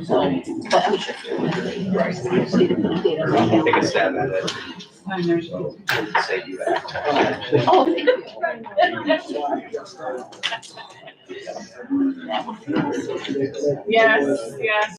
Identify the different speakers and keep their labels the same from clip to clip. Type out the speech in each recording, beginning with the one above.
Speaker 1: So, but I'm sure.
Speaker 2: Take a stab at it. Say you that.
Speaker 1: Oh, thank you. Yes, yes.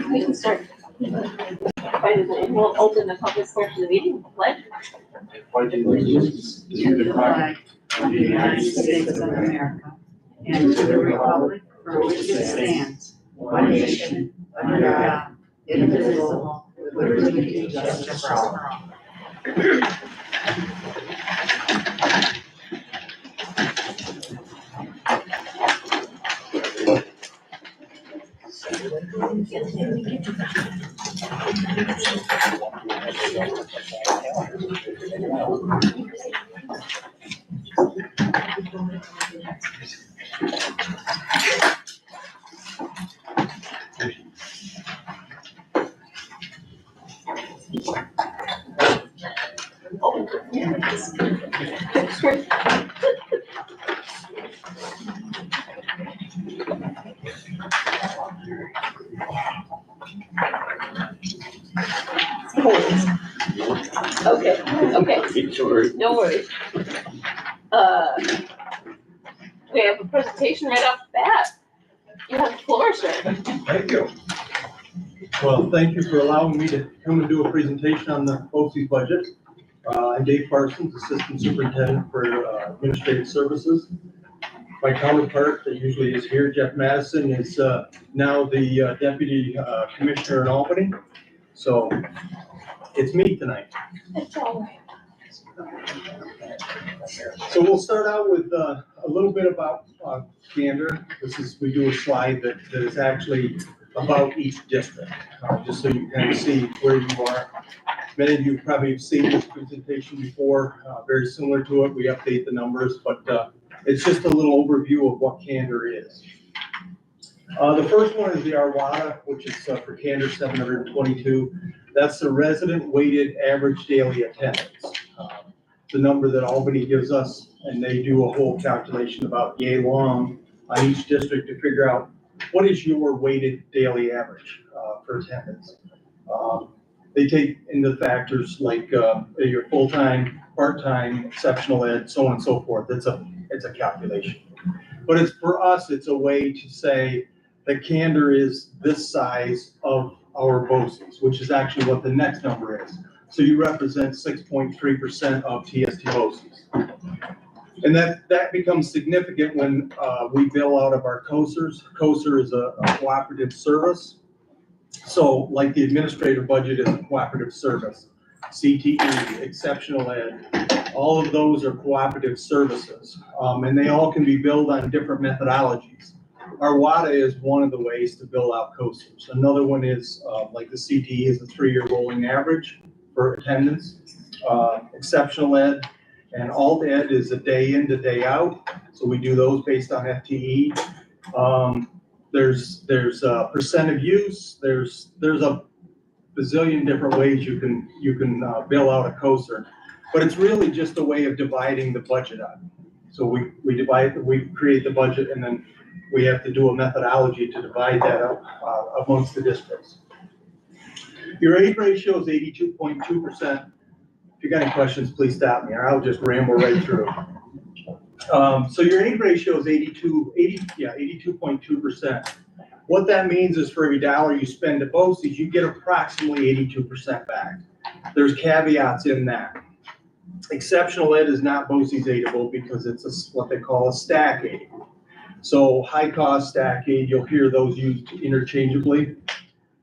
Speaker 1: We can start. We'll open the public portion of the meeting with the pledge.
Speaker 3: To the flag of the United States of America and to the republic for which it stands, one nation, under God, indivisible, with liberty and justice for all.
Speaker 1: Okay, no worries. We have a presentation right off the bat. You have the floor, sir.
Speaker 4: Thank you. Well, thank you for allowing me to come and do a presentation on the BOCES budget. I'm Dave Parsons, Assistant Superintendent for Administrative Services. My counterpart that usually is here, Jeff Madison, is now the Deputy Commissioner in Albany. So it's me tonight.
Speaker 1: It's all right.
Speaker 4: So we'll start out with a little bit about candor. We do a slide that is actually about each district, just so you can kind of see where you are. Many of you probably have seen this presentation before, very similar to it. We update the numbers, but it's just a little overview of what candor is. The first one is the RWADA, which is for candor 722. That's the resident weighted average daily attendance. The number that Albany gives us, and they do a whole calculation about yay long on each district to figure out what is your weighted daily average for attendance. They take into factors like your full-time, part-time, exceptional ed, so on and so forth. It's a calculation. But it's for us, it's a way to say that candor is this size of our BOCES, which is actually what the next number is. So you represent 6.3% of TST BOCES. And that becomes significant when we bill out of our COSERs. COSER is a cooperative service. So like the administrative budget is a cooperative service. CTE, exceptional ed, all of those are cooperative services. And they all can be billed on different methodologies. Our WADA is one of the ways to bill out COSERs. Another one is like the CTE is a 3-year rolling average for attendance. Exceptional ed and alt ed is a day in to day out. So we do those based on FTE. There's percent of use. There's a bazillion different ways you can bill out a COSER, but it's really just a way of dividing the budget up. So we create the budget, and then we have to do a methodology to divide that up amongst the districts. Your aid ratio is 82.2%. If you got any questions, please stop me, or I'll just ramble right through. So your aid ratio is 82.2%. What that means is for every dollar you spend at BOCES, you get approximately 82% back. There's caveats in that. Exceptional ed is not BOCES aidable because it's what they call a stack aid. So high cost stack aid, you'll hear those used interchangeably.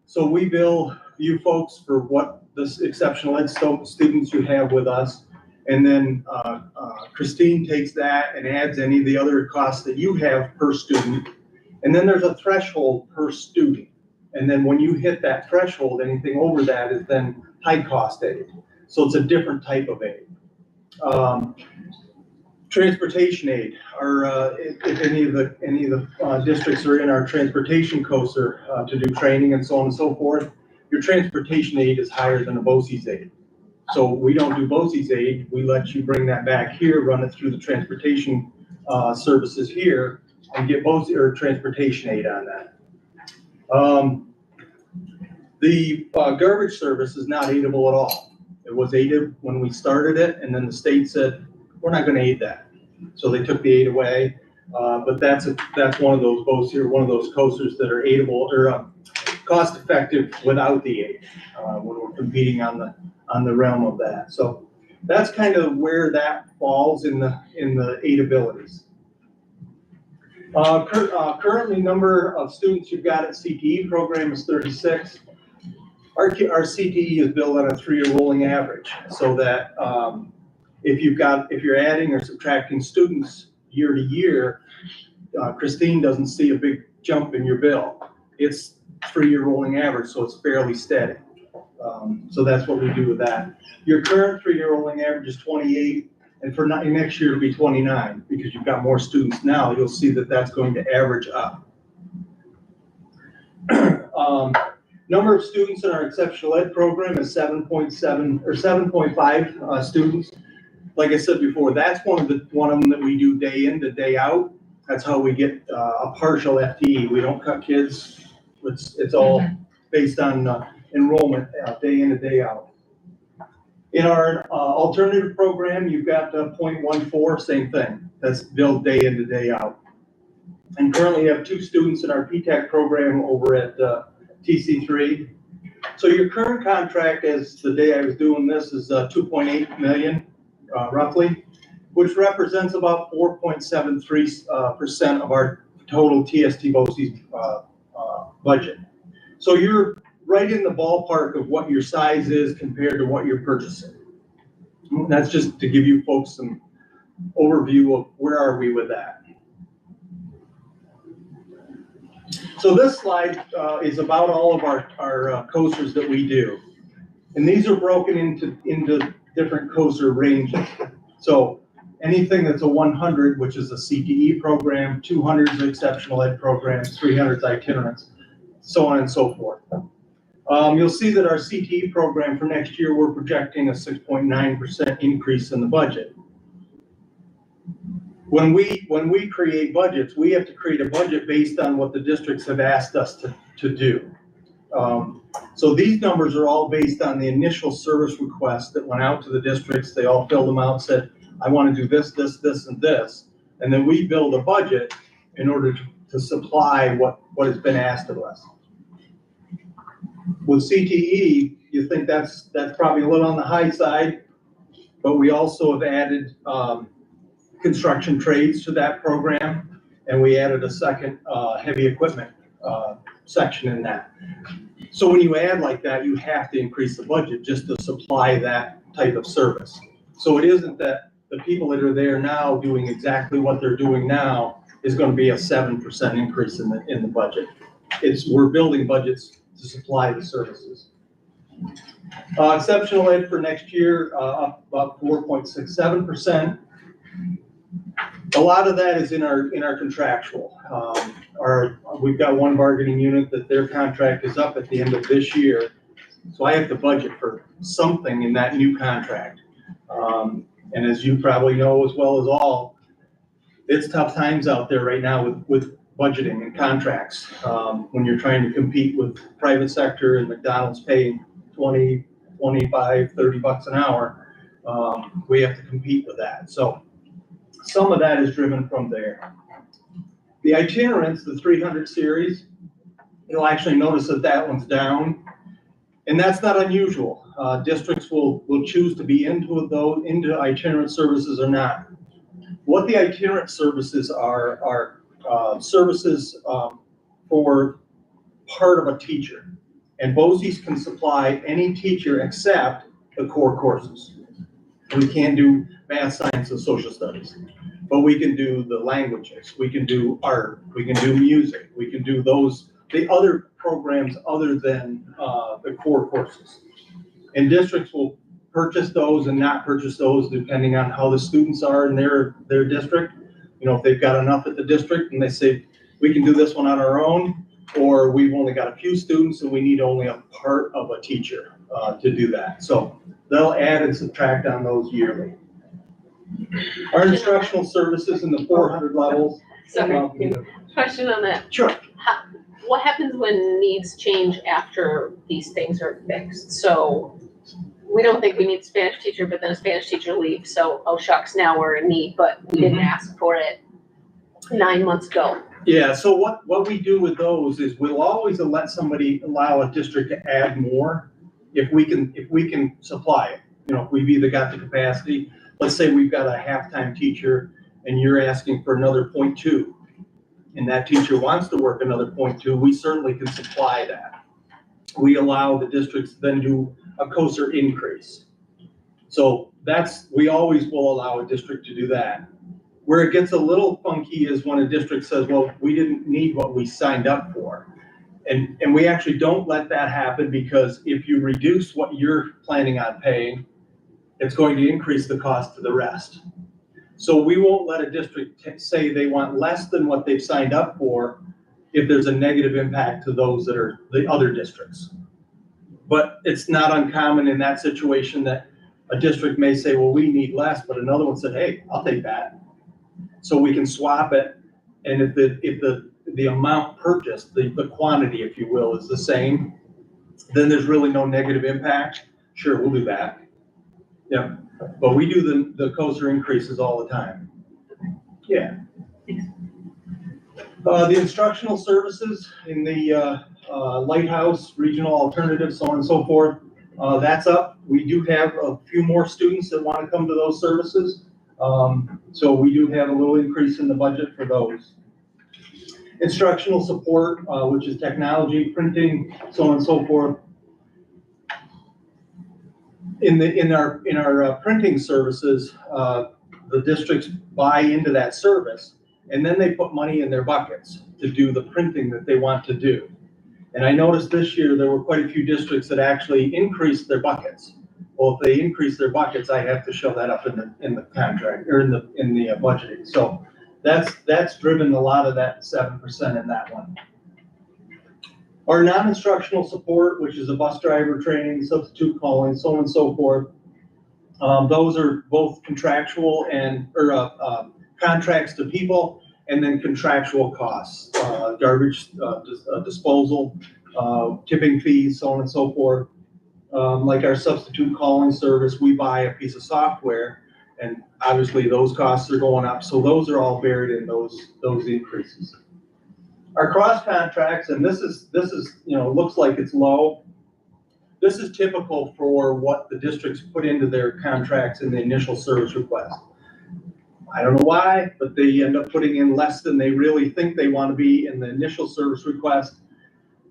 Speaker 4: So we bill you folks for what this exceptional ed students you have with us. And then Christine takes that and adds any of the other costs that you have per student. And then there's a threshold per student. And then when you hit that threshold, anything over that is then high-cost aid. So it's a different type of aid. Transportation aid, if any of the districts are in our transportation COSER to do training and so on and so forth, your transportation aid is higher than a BOCES aid. So we don't do BOCES aid, we let you bring that back here, run it through the transportation services here, and get BOCES or transportation aid on that. The garbage service is not aidable at all. It was aided when we started it, and then the state said, we're not gonna aid that. So they took the aid away, but that's one of those BOCES or one of those COSERs that are aidable or cost effective without the aid when we're competing on the realm of that. So that's kind of where that falls in the aid abilities. Currently, number of students you've got at CTE program is 36. Our CTE is built on a 3-year rolling average, so that if you're adding or subtracting students year to year, Christine doesn't see a big jump in your bill. It's 3-year rolling average, so it's fairly steady. So that's what we do with that. Your current 3-year rolling average is 28, and for next year it'll be 29, because you've got more students now. You'll see that that's going to average up. Number of students in our exceptional ed program is 7.7 or 7.5 students. Like I said before, that's one of them that we do day in to day out. That's how we get a partial FTE. We don't cut kids. It's all based on enrollment day in and day out. In our alternative program, you've got 0.14, same thing. That's billed day in to day out. And currently you have 2 students in our PTAC program over at TC3. So your current contract, as the day I was doing this, is 2.8 million roughly, which represents about 4.73% of our total TST BOCES budget. So you're right in the ballpark of what your size is compared to what you're purchasing. That's just to give you folks some overview of where are we with that. So this slide is about all of our COSERs that we do. And these are broken into different COSER ranges. So anything that's a 100, which is a CTE program, 200 is an exceptional ed program, 300 is itinerants, so on and so forth. You'll see that our CTE program for next year, we're projecting a 6.9% increase in the budget. When we create budgets, we have to create a budget based on what the districts have asked us to do. So these numbers are all based on the initial service request that went out to the districts. They all filled them out, said, I want to do this, this, this, and this. And then we build a budget in order to supply what has been asked of us. With CTE, you think that's probably a little on the high side, but we also have added construction trades to that program, and we added a second heavy equipment section in that. So when you add like that, you have to increase the budget just to supply that type of service. So it isn't that the people that are there now doing exactly what they're doing now is going to be a 7% increase in the budget. We're building budgets to supply the services. Exceptional ed for next year, up about 4.67%. A lot of that is in our contractual. We've got one bargaining unit that their contract is up at the end of this year. So I have to budget for something in that new contract. And as you probably know as well as all, it's tough times out there right now with budgeting and contracts. When you're trying to compete with private sector and McDonald's paying 20, 25, 30 bucks an hour, we have to compete with that. So some of that is driven from there. The itinerants, the 300 series, you'll actually notice that one's down, and that's not unusual. Districts will choose to be into itinerant services or not. What the itinerant services are services for part of a teacher, and BOCES can supply any teacher except the core courses. We can't do math, science, and social studies, but we can do the languages, we can do art, we can do music, we can do the other programs other than the core courses. And districts will purchase those and not purchase those depending on how the students are in their district. You know, if they've got enough at the district and they say, we can do this one on our own, or we've only got a few students and we need only a part of a teacher to do that. So they'll add and subtract on those yearly. Our instructional services in the 400 levels.
Speaker 1: Sorry, question on that.
Speaker 4: Sure.
Speaker 1: What happens when needs change after these things are fixed? So we don't think we need a Spanish teacher, but then a Spanish teacher leaves, so, oh shucks, now we're in need, but we didn't ask for it 9 months ago.
Speaker 4: Yeah, so what we do with those is we'll always allow a district to add more if we can supply it. You know, if we've either got the capacity, let's say we've got a half-time teacher and you're asking for another 0.2, and that teacher wants to work another 0.2, we certainly can supply that. We allow the districts to then do a COSR increase. So we always will allow a district to do that. Where it gets a little funky is when a district says, well, we didn't need what we signed up for. And we actually don't let that happen, because if you reduce what you're planning on paying, it's going to increase the cost to the rest. So we won't let a district say they want less than what they've signed up for if there's a negative impact to those that are the other districts. But it's not uncommon in that situation that a district may say, well, we need less, but another one said, hey, I'll take that. So we can swap it, and if the amount purchased, the quantity, if you will, is the same, then there's really no negative impact. Sure, we'll do that. Yeah, but we do the COSR increases all the time. Yeah. The instructional services in the Lighthouse, regional alternatives, so on and so forth, that's up. We do have a few more students that want to come to those services. So we do have a little increase in the budget for those. Instructional support, which is technology, printing, so on and so forth. In our printing services, the districts buy into that service, and then they put money in their buckets to do the printing that they want to do. And I noticed this year there were quite a few districts that actually increased their buckets. Well, if they increase their buckets, I have to show that up in the contract or in the budgeting. So that's driven a lot of that 7% in that one. Our non-instructional support, which is a bus driver training, substitute calling, so on and so forth. Those are both contractual or contracts to people, and then contractual costs, garbage disposal, tipping fees, so on and so forth. Like our substitute calling service, we buy a piece of software, and obviously those costs are going up. So those are all buried in those increases. Our cross contracts, and this is looks like it's low. This is typical for what the districts put into their contracts in the initial service request. I don't know why, but they end up putting in less than they really think they want to be in the initial service request.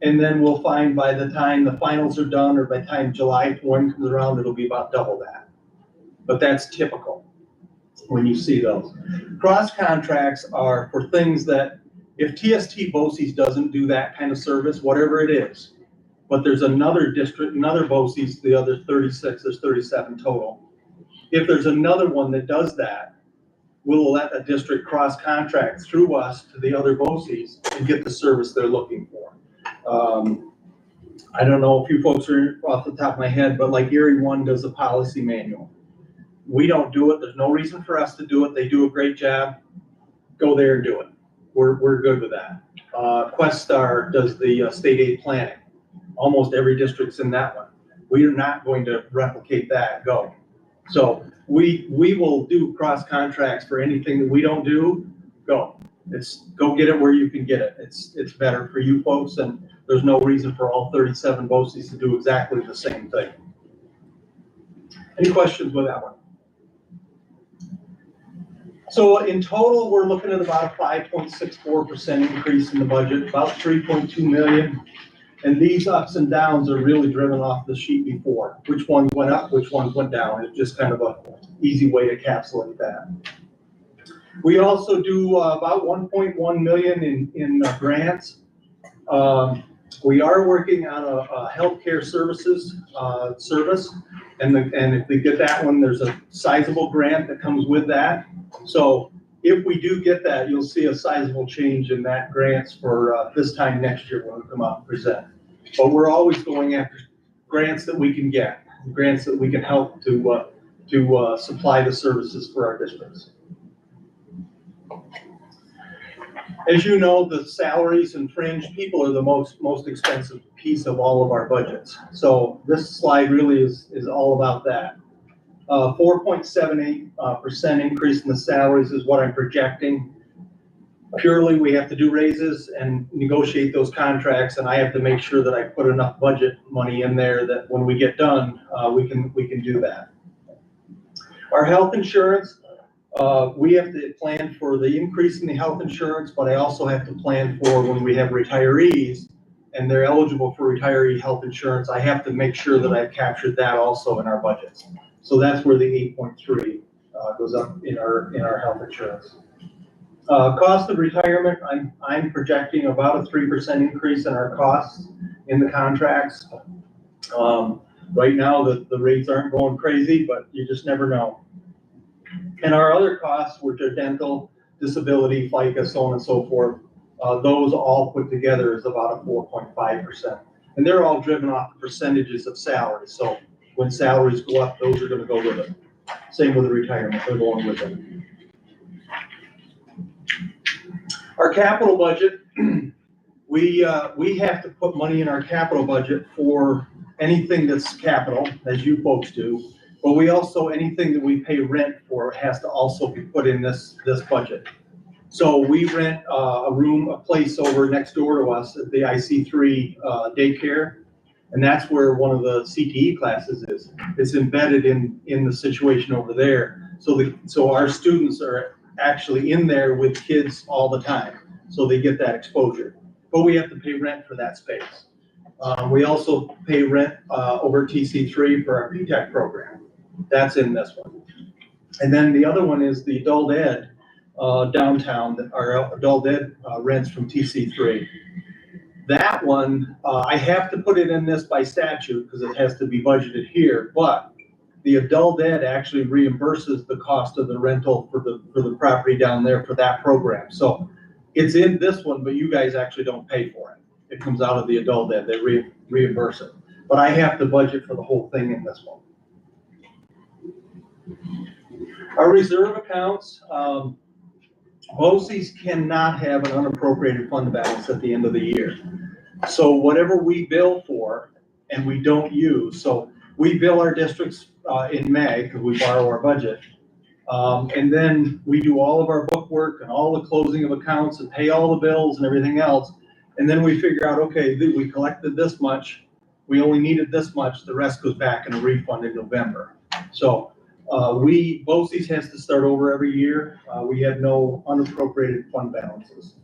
Speaker 4: And then we'll find by the time the finals are done, or by the time July 1 comes around, it'll be about double that. But that's typical when you see those. Cross contracts are for things that, if TST BOCES doesn't do that kind of service, whatever it is, but there's another district, another BOCES, the other 36, there's 37 total. If there's another one that does that, we'll let a district cross contract through us to the other BOCES and get the service they're looking for. I don't know if you folks are off the top of my head, but like Erie 1 does a policy manual. We don't do it. There's no reason for us to do it. They do a great job. Go there and do it. We're good with that. Questar does the state aid planning. Almost every district's in that one. We are not going to replicate that. Go. So we will do cross contracts for anything that we don't do. Go. Go get it where you can get it. It's better for you folks, and there's no reason for all 37 BOCES to do exactly the same thing. Any questions with that one? So in total, we're looking at about a 5.64% increase in the budget, about 3.2 million. And these ups and downs are really driven off the sheet before. Which ones went up, which ones went down. It's just kind of a easy way to encapsulate that. We also do about 1.1 million in grants. We are working on a healthcare services service, and if we get that one, there's a sizable grant that comes with that. So if we do get that, you'll see a sizable change in that grants for this time next year when we come out and present. But we're always going after grants that we can get, grants that we can help to supply the services for our districts. As you know, the salaries and fringe people are the most expensive piece of all of our budgets. So this slide really is all about that. 4.78% increase in the salaries is what I'm projecting. Purely, we have to do raises and negotiate those contracts, and I have to make sure that I put enough budget money in there that when we get done, we can do that. Our health insurance, we have to plan for the increase in the health insurance, but I also have to plan for when we have retirees and they're eligible for retiree health insurance, I have to make sure that I've captured that also in our budgets. So that's where the 8.3 goes up in our health insurance. Cost of retirement, I'm projecting about a 3% increase in our costs in the contracts. Right now, the rates aren't going crazy, but you just never know. And our other costs, which are dental, disability, FICA, so on and so forth, those all put together is about a 4.5%. And they're all driven off the percentages of salaries. So when salaries go up, those are going to go with it. Same with the retirement, they're going with it. Our capital budget, we have to put money in our capital budget for anything that's capital, as you folks do. But we also, anything that we pay rent for has to also be put in this budget. So we rent a place over next door to us at the IC3 daycare, and that's where one of the CTE classes is. It's embedded in the situation over there. So our students are actually in there with kids all the time, so they get that exposure. But we have to pay rent for that space. We also pay rent over at TC3 for our PTech program. That's in this one. And then the other one is the adult ed downtown, our adult ed rents from TC3. That one, I have to put it in this by statute because it has to be budgeted here, but the adult ed actually reimburses the cost of the rental for the property down there for that program. So it's in this one, but you guys actually don't pay for it. It comes out of the adult ed, they reimburse it. But I have to budget for the whole thing in this one. Our reserve accounts, BOCES cannot have an unappropriated fund balance at the end of the year. So whatever we bill for and we don't use, so we bill our districts in May because we borrow our budget. And then we do all of our book work and all the closing of accounts and pay all the bills and everything else. And then we figure out, okay, we collected this much, we only needed this much, the rest goes back in a refund in November. So BOCES has to start over every year. We have no unappropriated fund balances.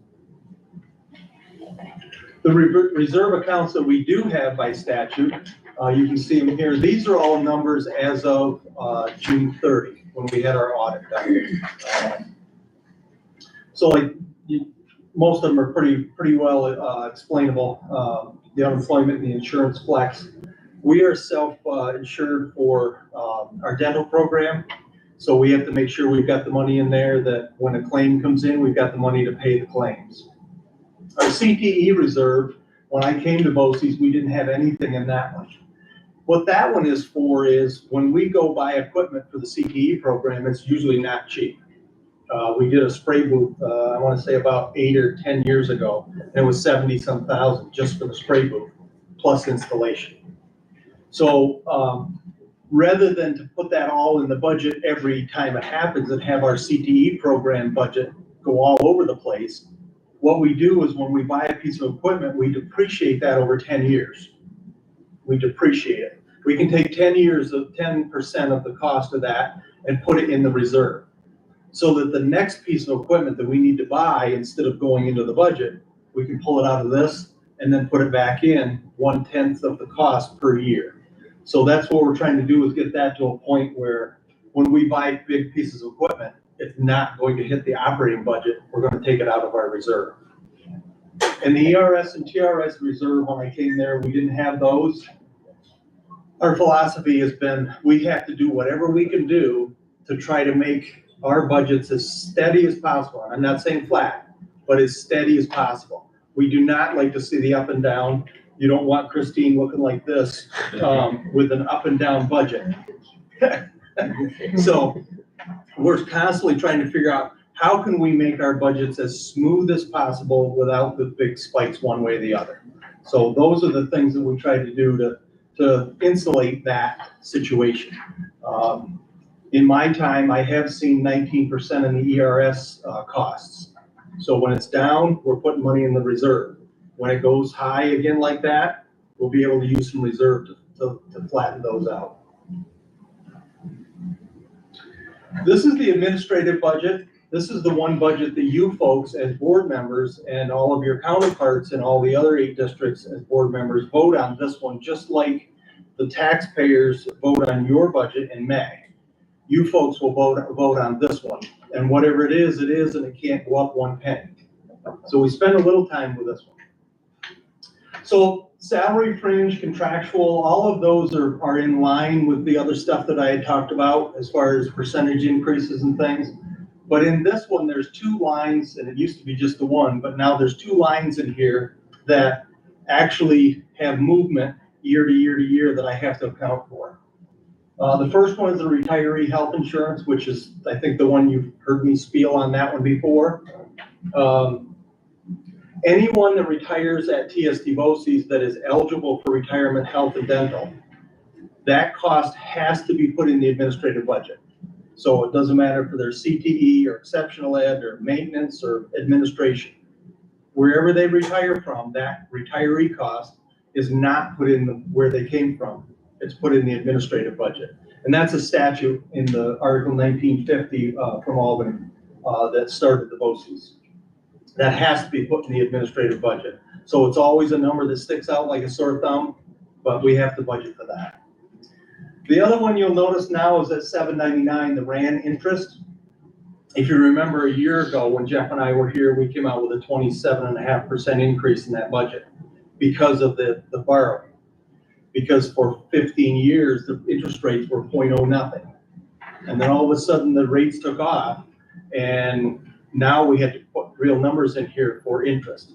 Speaker 4: The reserve accounts that we do have by statute, you can see them here. These are all numbers as of June 30, when we had our audit done. So like most of them are pretty well explainable. The unemployment and the insurance flex. We are self-insured for our dental program. So we have to make sure we've got the money in there that when a claim comes in, we've got the money to pay the claims. Our CTE reserve, when I came to BOCES, we didn't have anything in that one. What that one is for is when we go buy equipment for the CTE program, it's usually not cheap. We did a spray booth, I want to say about 8 or 10 years ago, and it was 70-some thousand just for the spray booth, plus installation. So rather than to put that all in the budget every time it happens and have our CTE program budget go all over the place, what we do is when we buy a piece of equipment, we depreciate that over 10 years. We depreciate it. We can take 10 years of 10% of the cost of that and put it in the reserve. So that the next piece of equipment that we need to buy, instead of going into the budget, we can pull it out of this and then put it back in 1/10 of the cost per year. So that's what we're trying to do, is get that to a point where when we buy big pieces of equipment, it's not going to hit the operating budget. We're going to take it out of our reserve. And the ERS and TRS reserve, when I came there, we didn't have those. Our philosophy has been, we have to do whatever we can do to try to make our budgets as steady as possible. I'm not saying flat, but as steady as possible. We do not like to see the up and down. You don't want Christine looking like this with an up and down budget. So we're constantly trying to figure out how can we make our budgets as smooth as possible without the big spikes one way or the other. So those are the things that we try to do to insulate that situation. In my time, I have seen 19% in the ERS costs. So when it's down, we're putting money in the reserve. When it goes high again like that, we'll be able to use some reserve to flatten those out. This is the administrative budget. This is the one budget that you folks as board members and all of your counterparts in all the other 8 districts as board members vote on this one, just like the taxpayers vote on your budget in May. You folks will vote on this one. And whatever it is, and it can't go up 1 penny. So we spend a little time with this one. So salary, fringe, contractual, all of those are in line with the other stuff that I had talked about as far as percentage increases and things. But in this one, there's 2 lines, and it used to be just the one, but now there's 2 lines in here that actually have movement year to year to year that I have to account for. The first one is the retiree health insurance, which is, I think, the one you've heard me spiel on that one before. Anyone that retires at TSD BOCES that is eligible for retirement health and dental, that cost has to be put in the administrative budget. So it doesn't matter if they're CTE or exceptional ed or maintenance or administration. Wherever they retire from, that retiree cost is not put in where they came from. It's put in the administrative budget. And that's a statute in the Article 1950 from Albany that started the BOCES. That has to be put in the administrative budget. So it's always a number that sticks out like a sore thumb, but we have to budget for that. The other one you'll notice now is at $7.99, the RAN interest. If you remember a year ago when Jeff and I were here, we came out with a 27.5% increase in that budget because of the borrowing. Because for 15 years, the interest rates were 0.0 nothing. And then all of a sudden the rates took off, and now we had to put real numbers in here for interest.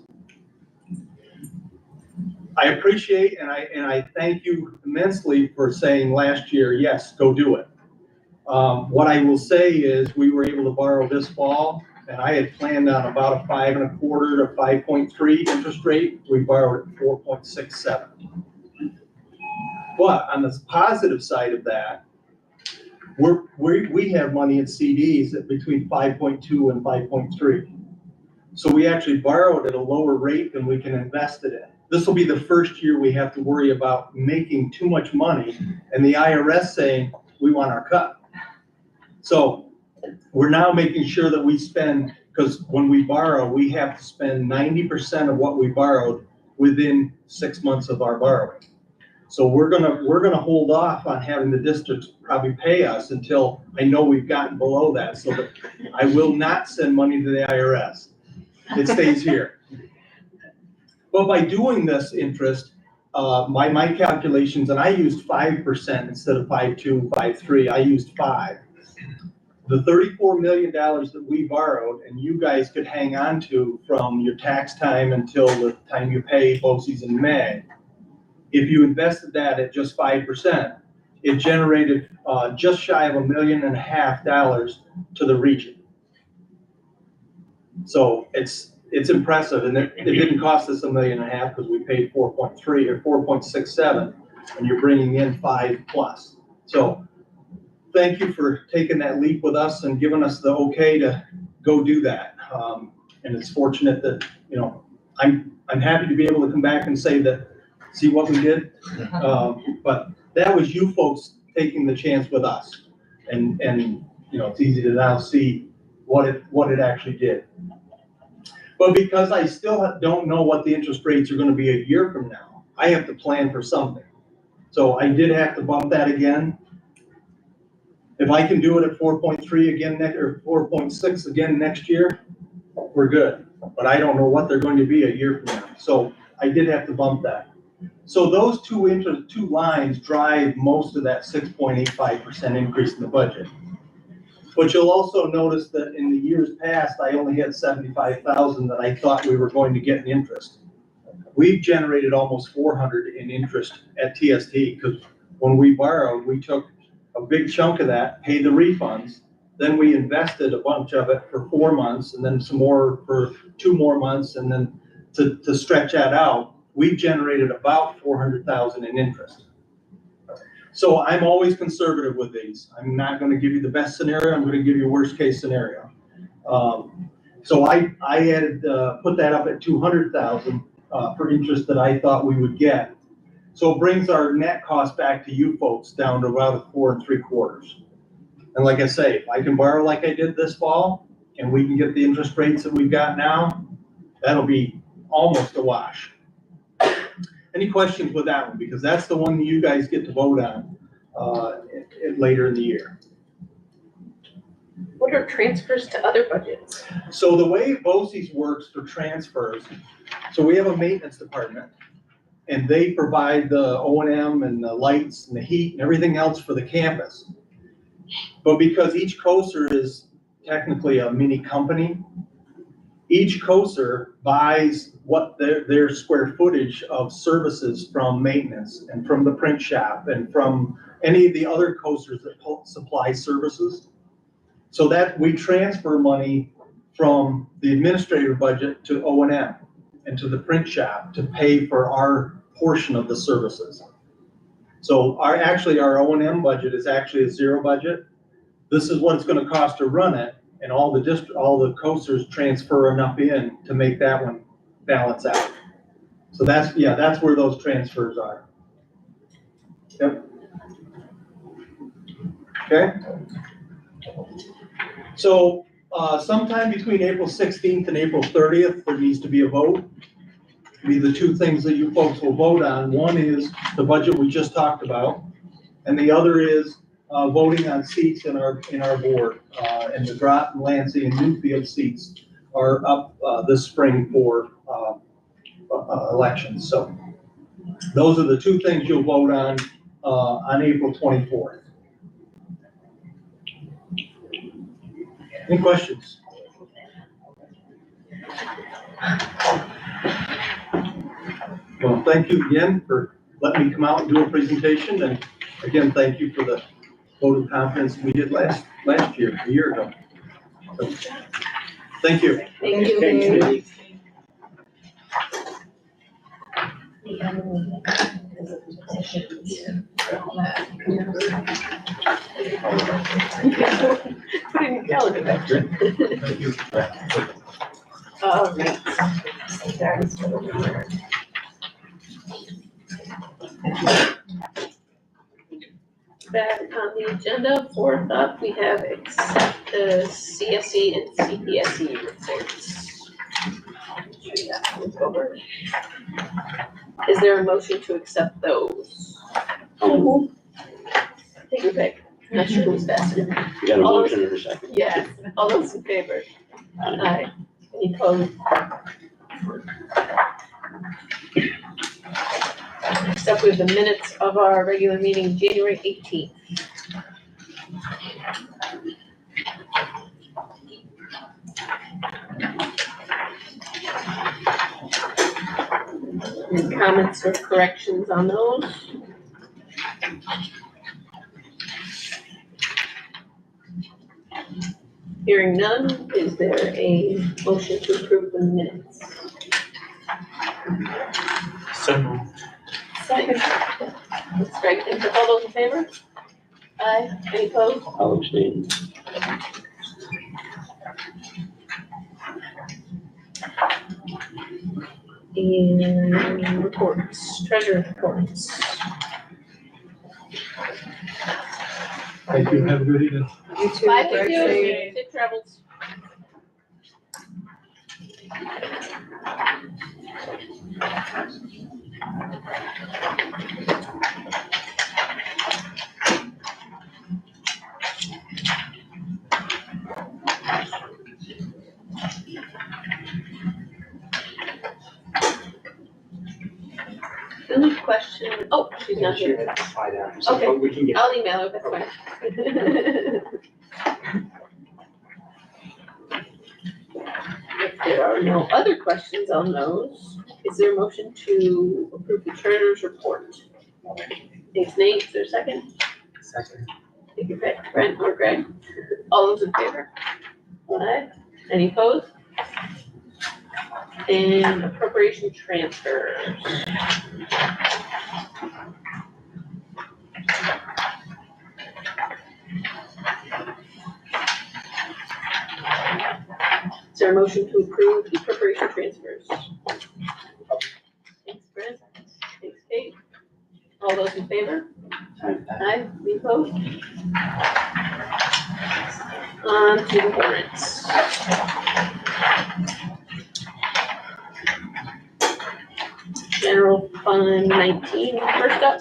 Speaker 4: I appreciate and I thank you immensely for saying last year, yes, go do it. What I will say is we were able to borrow this fall, and I had planned on about a 5.25 to 5.3 interest rate. We borrowed at 4.67. But on the positive side of that, we have money in CDs at between 5.2 and 5.3. So we actually borrowed at a lower rate than we can invest it in. This will be the first year we have to worry about making too much money and the IRS saying, we want our cut. So we're now making sure that we spend, because when we borrow, we have to spend 90% of what we borrowed within 6 months of our borrowing. So we're gonna hold off on having the districts probably pay us until I know we've gotten below that, so that I will not send money to the IRS. It stays here. But by doing this interest, my calculations, and I used 5% instead of 5.2, 5.3, I used 5. The $34 million that we borrowed and you guys could hang on to from your tax time until the time you pay BOCES in May, if you invested that at just 5%, it generated just shy of $1.5 million to the region. So it's impressive, and it didn't cost us $1.5 million because we paid 4.3 or 4.67, and you're bringing in 5 plus. So thank you for taking that leap with us and giving us the okay to go do that. And it's fortunate that, you know, I'm happy to be able to come back and say that, see what we did. But that was you folks taking the chance with us, and you know, it's easy to now see what it actually did. But because I still don't know what the interest rates are going to be a year from now, I have to plan for something. So I did have to bump that again. If I can do it at 4.3 again or 4.6 again next year, we're good. but I don't know what they're going to be a year from now. So I did have to bump that. So those two lines drive most of that 6.85% increase in the budget. But you'll also notice that in the years past, I only had 75,000 that I thought we were going to get in interest. We've generated almost 400 in interest at TST, because when we borrowed, we took a big chunk of that, paid the refunds, then we invested a bunch of it for 4 months, and then some more for 2 more months, and then to stretch that out, we've generated about 400,000 in interest. So I'm always conservative with these. I'm not gonna give you the best scenario, I'm gonna give you a worst case scenario. So I had put that up at 200,000 for interest that I thought we would get. So it brings our net cost back to you folks down to about 4 3/4. And like I say, if I can borrow like I did this fall, and we can get the interest rates that we've got now, that'll be almost a wash. Any questions with that one? Because that's the one you guys get to vote on later in the year.
Speaker 1: What are transfers to other budgets?
Speaker 4: So the way BOCES works for transfers, so we have a maintenance department, and they provide the O&M and the lights and the heat and everything else for the campus. But because each coaster is technically a mini company, each coaster buys what their square footage of services from maintenance and from the print shop and from any of the other coasters that supply services. So that we transfer money from the administrative budget to O&M and to the print shop to pay for our portion of the services. So our O&M budget is actually a zero budget. This is what it's gonna cost to run it, and all the coasters transfer enough in to make that one balance out. So that's where those transfers are. Yep. Okay. So sometime between April 16th and April 30th, there needs to be a vote. Be the two things that you folks will vote on. One is the budget we just talked about, and the other is voting on seats in our board. And the Groton, Lansing, and Newfield seats are up this spring for elections. So those are the two things you'll vote on April 24th. Any questions? Well, thank you again for letting me come out and do a presentation, and again, thank you for the vote of confidence we did last year, a year ago. So, thank you.
Speaker 1: Thank you.
Speaker 2: Thank
Speaker 1: Put in your calendar back.
Speaker 2: Thank you.
Speaker 1: All right. Back on the agenda, fourth up, we have accept the CSE and CPSE reports. Over. Is there a motion to accept those? Take your pick. I'm not sure who's faster.
Speaker 2: You got a motion in a second.
Speaker 1: Yes, all those in favor? Aye. Any opposed? Next up, we have the minutes of our regular meeting, January 18th. Any comments or corrections on those? Hearing none, is there a motion to approve the minutes?
Speaker 2: So moved.
Speaker 1: Second. Greg, all those in favor? Aye. Any opposed?
Speaker 2: I'll abstain.
Speaker 1: And reports, treasurer reports.
Speaker 4: Thank you. Have a good evening.
Speaker 3: You too.
Speaker 1: Bye, thank
Speaker 3: Greg,
Speaker 1: you.
Speaker 3: safe.
Speaker 1: Safe travels. She's not
Speaker 2: She
Speaker 1: here.
Speaker 2: had to fly down, so
Speaker 1: Okay.
Speaker 2: but we can get.
Speaker 1: I'll email her, that's fine. If there are no other questions on those, is there a motion to approve the treasurer's report? Thanks, Nate, is there a second?
Speaker 2: Second.
Speaker 1: Thank you, Brent or Greg. All those in favor? Aye. Any opposed? And appropriation transfers. Is there a motion to approve the appropriation transfers? Thanks, Brent. Thanks, Kate. All those in favor? Aye. Any opposed? On to the warrants. General Fund 19, first up.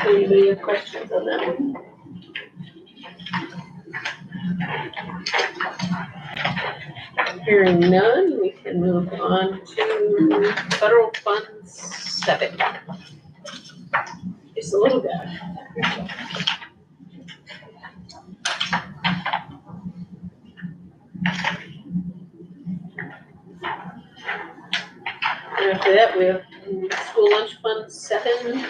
Speaker 1: Anybody have questions on that one? Hearing none, we can move on to Federal Fund 7. Just a little guy. And after that, we have School Lunch Fund 7.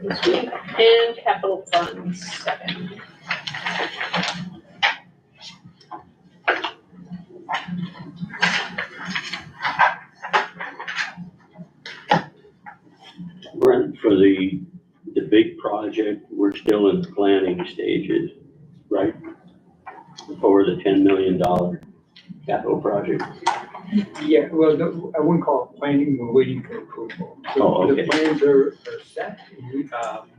Speaker 1: This week, and Capital Fund 7.
Speaker 5: Brent, for the big project, we're still in the planning stages, right? For the $10 million capital project.
Speaker 2: Yeah, well, I wouldn't call it planning, we're waiting for approval. So
Speaker 5: Oh, okay.
Speaker 2: the plans are set,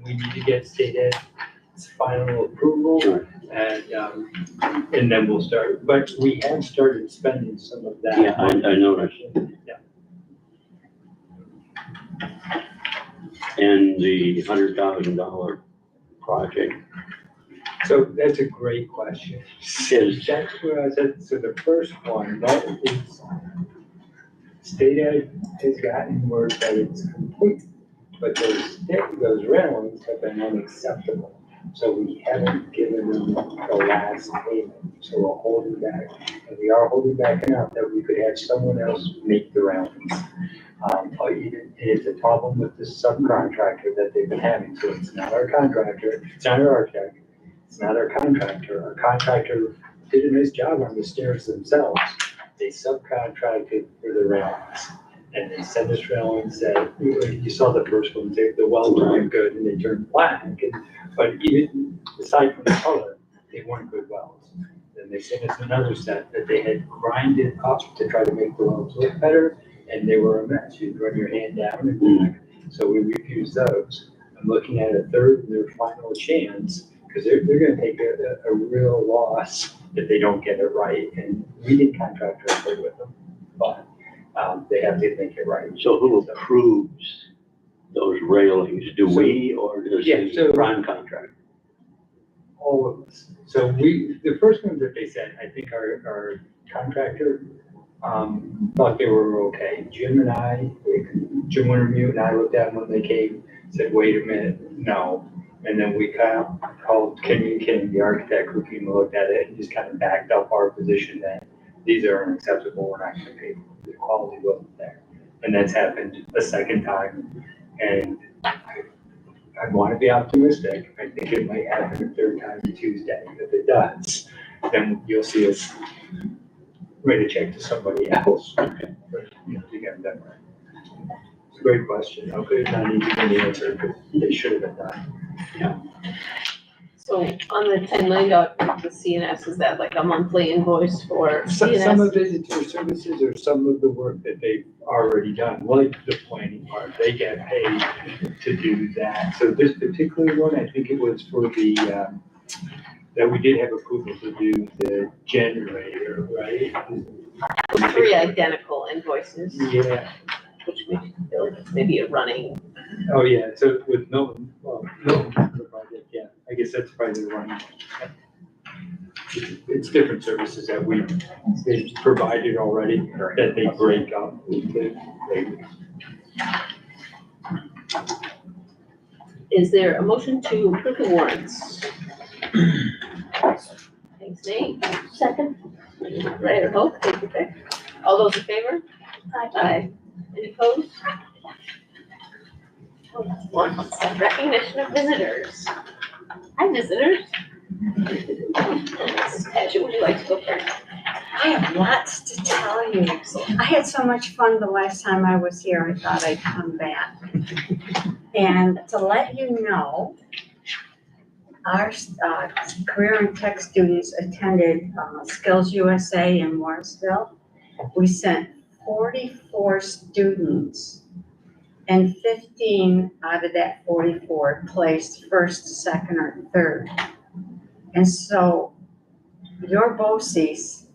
Speaker 2: we need to get state ed's final approval,
Speaker 5: Sure.
Speaker 2: and then we'll start, but we have started spending some of that.
Speaker 5: Yeah, I noticed.
Speaker 2: Yeah.
Speaker 5: And the $100,000 project
Speaker 2: So that's a great question.
Speaker 5: is,
Speaker 2: That's where I said, so the first one, that is, state ed has gotten word that it's complete, but those rentals have been unacceptable. So we haven't given them the last payment, so we're holding back. And we are holding back enough that we could have someone else make the rounds. Or even, it's a problem with the subcontractor that they've been having, so it's not our contractor, it's not our architect, it's not our contractor. Our contractor did a nice job on the stairs themselves. They subcontracted for the railings. And they sent us railings that, you saw the first one, the welds weren't good and they turned black. But even aside from the color, they weren't good welds. Then they sent us another set that they had grinded up to try to make the welds look better, and they were a mess. You'd run your hand down and back. So we refused those. I'm looking at a third and their final chance, because they're gonna take a real loss if they don't get it right. And we did contract directly with them, but they have to make it right.
Speaker 5: so who approves those railings? Do we or does
Speaker 2: Yeah,
Speaker 5: the
Speaker 2: so-
Speaker 5: prime contractor?
Speaker 2: All of us. So the first ones that they said, I think our contractor, thought they were okay. Jim Wintermute and I looked at them when they came, said, wait a minute, no. And then we kind of called Kenny King, the architect, who came and looked at it and just kind of backed up our position that these are unacceptable, we're not gonna pay, the quality wasn't there. And that's happened a second time. And I want to be optimistic. I think it might happen a third time Tuesday. If it does, then you'll see us write a check to somebody else.
Speaker 5: Okay.
Speaker 2: You know, to get them done right. It's a great question. How could it not even be answered? Because they should have been done.
Speaker 1: So on the $10 million, the CNS, is that like a monthly invoice for
Speaker 2: Some
Speaker 1: CNS?
Speaker 2: of it is for services or some of the work that they've already done, like the planning part, they get paid to do that. So this particular one, I think it was for the, that we did have approval to do the generator, right?
Speaker 1: 3 identical invoices,
Speaker 2: Yeah,
Speaker 1: which makes me feel like it's maybe a running.
Speaker 2: oh yeah, so with Milton, well, Milton, the project, yeah, I guess that's probably the one. It's different services that they've provided already, that they break up.
Speaker 1: Is there a motion to approve the warrants? Thanks, Nate. Second. Right, or hope, take your pick. All those in favor? Aye. Any opposed? Oh, that's one. Recognition of visitors. Hi, visitors. Tasha, would you like to go first?
Speaker 3: I have lots to tell you. I had so much fun the last time I was here, I thought I'd come back. And to let you know, our career and tech students attended Skills USA in Morrisville. We sent 44 students, and 15 out of that 44 placed first, second, or third. And so your BOCES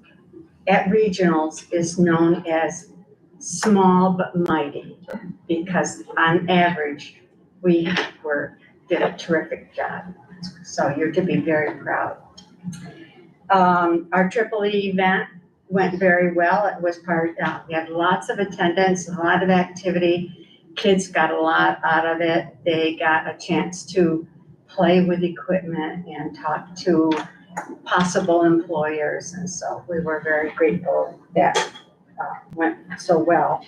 Speaker 3: at regionals is known as small but mighty, because on average, we did a terrific job. So you're to be very proud. Our Triple E event went very well. It was we had lots of attendance, a lot of activity. Kids got a lot out of it. They got a chance to play with equipment and talk to possible employers. And so we were very grateful that went so well.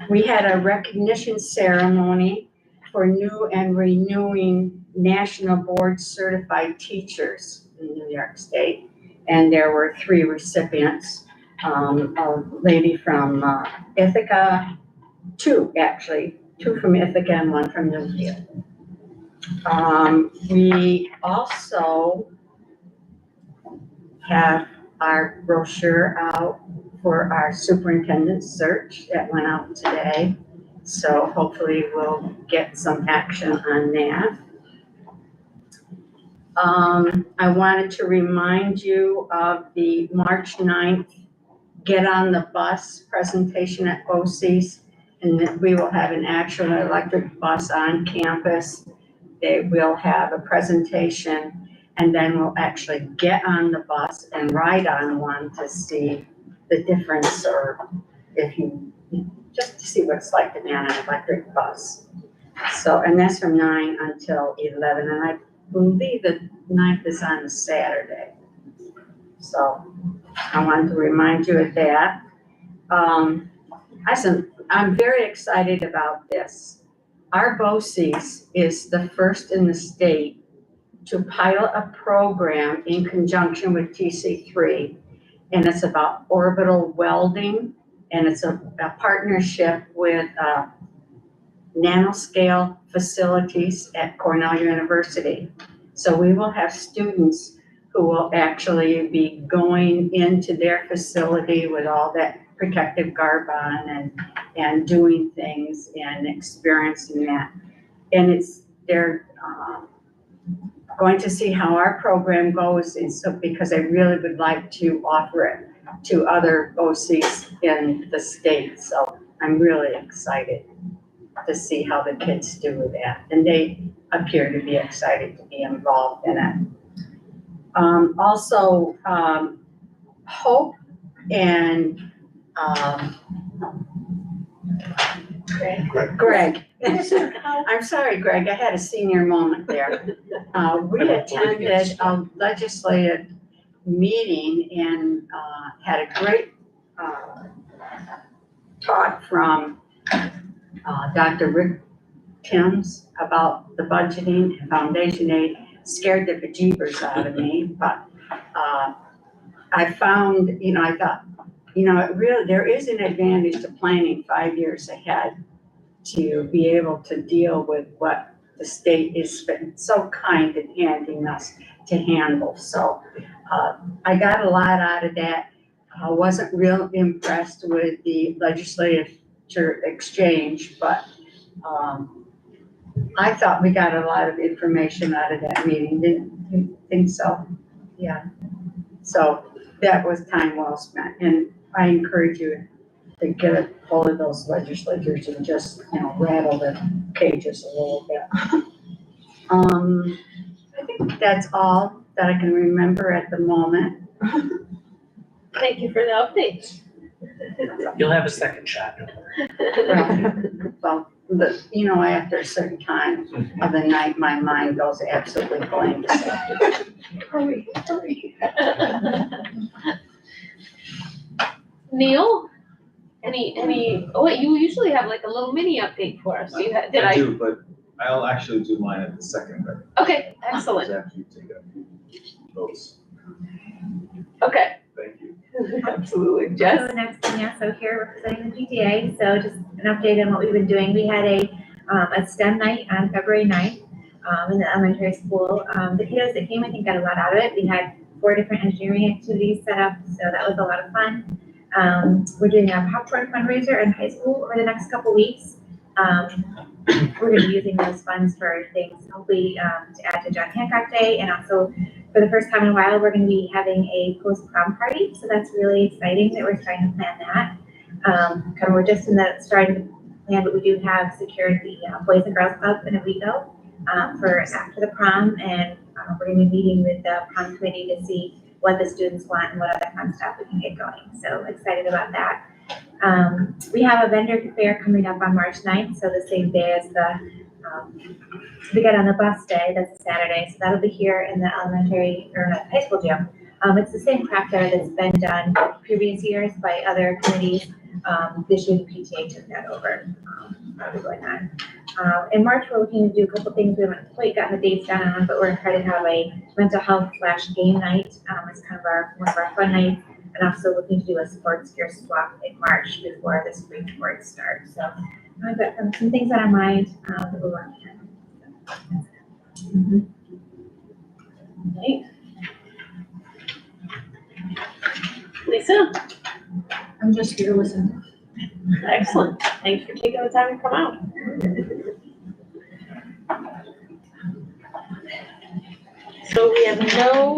Speaker 3: We had a recognition ceremony for new and renewing National Board Certified Teachers in New York State. And there were 3 recipients, a lady from Ithaca, 2 actually, 2 from Ithaca and 1 from Newfield. We also have our brochure out for our superintendent search that went out today. So hopefully we'll get some action on that. I wanted to remind you of the March 9th Get on the Bus presentation at BOCES, and that we will have an actual electric bus on campus. They will have a presentation, and then we'll actually get on the bus and ride on one to see the difference, or just to see what it's like to be on an electric bus. So, and that's from 9 until 11, and I believe the 9th is on a Saturday. So I wanted to remind you of that. I'm very excited about this. Our BOCES is the first in the state to pilot a program in conjunction with TC3, and it's about orbital welding, and it's a partnership with nanoscale facilities at Cornell University. So we will have students who will actually be going into their facility with all that protective garb on and doing things and experiencing that. And they're going to see how our program goes, and so because I really would like to offer it to other BOCES in the state. So I'm really excited to see how the kids do with that. And they appear to be excited to be involved in it. Also, Hope and Greg. I'm sorry, Greg, I had a senior moment there. We attended a legislative meeting and had a great talk from Dr. Rick Timms about the budgeting and foundation aid. Scared the bejeebers out of me, but I found, I thought, it really, there is an advantage to planning 5 years ahead to be able to deal with what the state has been so kind in handing us to handle. So I got a lot out of that. I wasn't real impressed with the legislature exchange, but I thought we got a lot of information out of that meeting. Didn't you think so? Yeah. So that was time well spent, and I encourage you to get a hold of those legislators and just, rattle their cages a little bit. I think that's all that I can remember at the moment.
Speaker 1: Thank you for the update.
Speaker 6: You'll have a second shot.
Speaker 3: Well, after a certain time of the night, my mind goes absolutely blank.
Speaker 1: Hurry. Neil? You usually have like a little mini update for us.
Speaker 7: I do, but I'll actually do mine at the second, but
Speaker 1: Okay, excellent.
Speaker 7: after you take a few votes.
Speaker 1: Okay,
Speaker 7: Thank you.
Speaker 1: absolutely. Jess?
Speaker 8: So next thing, yeah, so here representing the PTA, so just an update on what we've been doing. We had a STEM night on February 9th in the elementary school. The kiddos that came, I think, got a lot out of it. We had 4 different engineering activities set up, so that was a lot of fun. We're doing a popcorn fundraiser in high school over the next couple weeks. We're going to be using those funds for things, hopefully to add to John Hancock Day, and also for the first time in a while, we're going to be having a post-prom party. So that's really exciting that we're starting to plan that. We're just in the starting to plan, but we do have secured the Boys and Girls Club in Owego for after the prom, and we're going to be meeting with the prom committee to see what the students want and what other fun stuff we can get going. So excited about that. We have a vendor fair coming up on March 9th, so the same day as the Get on the Bus Day, that's a Saturday, so that'll be here in the elementary, or high school gym. It's the same craft fair that's been done previous years by other committees. This year the PTA took that over, probably going on. In March, we're looking to do a couple things we haven't quite gotten the dates down on, but we're going to try to have a mental health / game night. It's kind of one of our fun nights. And also looking to do a sports gear swap in March before the spring sports start. So I've got some things on our mind that we're working on.
Speaker 1: Nice. Lisa?
Speaker 3: I'm just here to listen.
Speaker 1: Excellent. Thanks for taking the time to come out. So we have no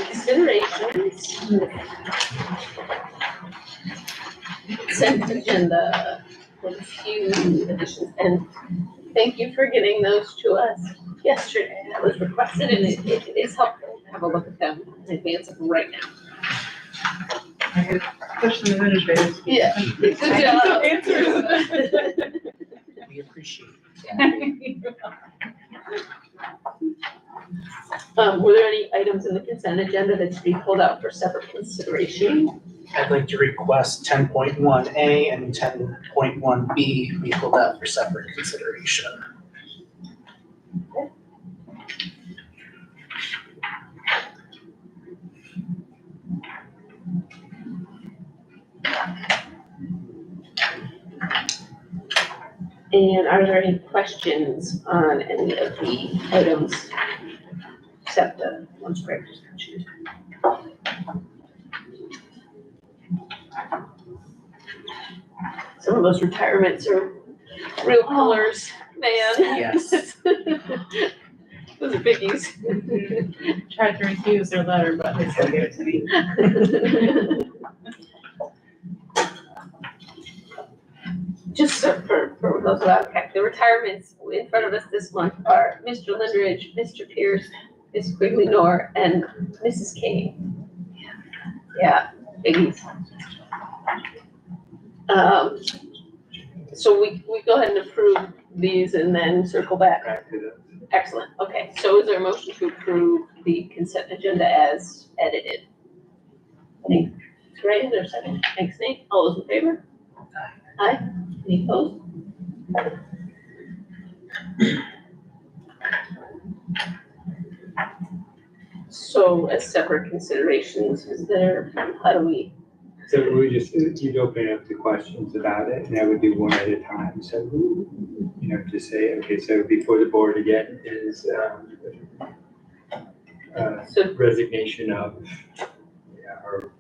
Speaker 1: considerations. Consent agenda with a few additions, and thank you for getting those to us yesterday. That was requested, and it is helpful to have a look at them in advance of right now.
Speaker 3: Question the administrators.
Speaker 1: Yeah, good job.
Speaker 6: We appreciate
Speaker 1: Were there any items in the consent agenda that should be pulled out for separate consideration?
Speaker 6: I'd like to request 10.1A and 10.1B be pulled out for separate consideration.
Speaker 1: And are there any questions on any of the items except the lunch break discussion? Some of those retirements are real killers, man.
Speaker 6: Yes.
Speaker 1: Those are biggies.
Speaker 9: Tried to refuse their letter, but they still gave it to me.
Speaker 1: Just for those without, okay, the retirements in front of us this month are Mr. Lindridge, Mr. Pierce, Ms. Quigley-Nor, and Mrs. Kane. Yeah, biggies. So we go ahead and approve these and then circle back.
Speaker 2: Back to the,
Speaker 1: Excellent, okay, so is there a motion to approve the consent agenda as edited? Thanks, Ray, is there a second? Thanks, Nate, all those in favor? Aye. Any opposed? So as separate considerations, is there, how do we?
Speaker 2: so we just, you'd open it up to questions about it, and I would do one at a time, so, just say, okay, so before the board again is,
Speaker 1: So-
Speaker 2: resignation of, or.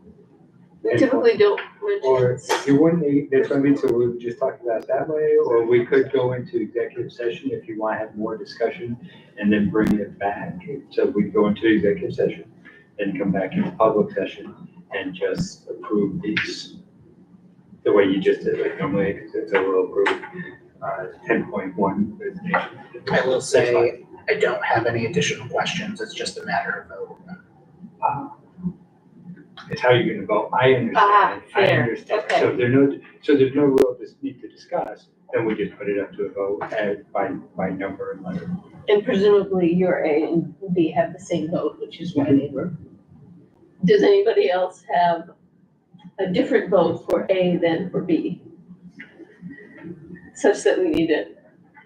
Speaker 1: We typically don't
Speaker 2: Or
Speaker 1: mention.
Speaker 2: if you wouldn't, that's what I mean, so we would just talk about it that way, or we could go into executive session if you want to have more discussion and then bring it back. So we'd go into executive session, then come back into public session and just approve these the way you just did, like normally, so we'll approve, 10.1 resignation.
Speaker 6: I will say, I don't have any additional questions, it's just a matter of vote.
Speaker 2: It's how you're gonna vote. I understand. I
Speaker 1: Fair.
Speaker 2: understand.
Speaker 1: Okay.
Speaker 2: So there's no real need to discuss, then we just put it up to a vote by number and letter.
Speaker 1: And presumably your A and B have the same vote, which is why they were. Does anybody else have a different vote for A than for B? Such that we need it.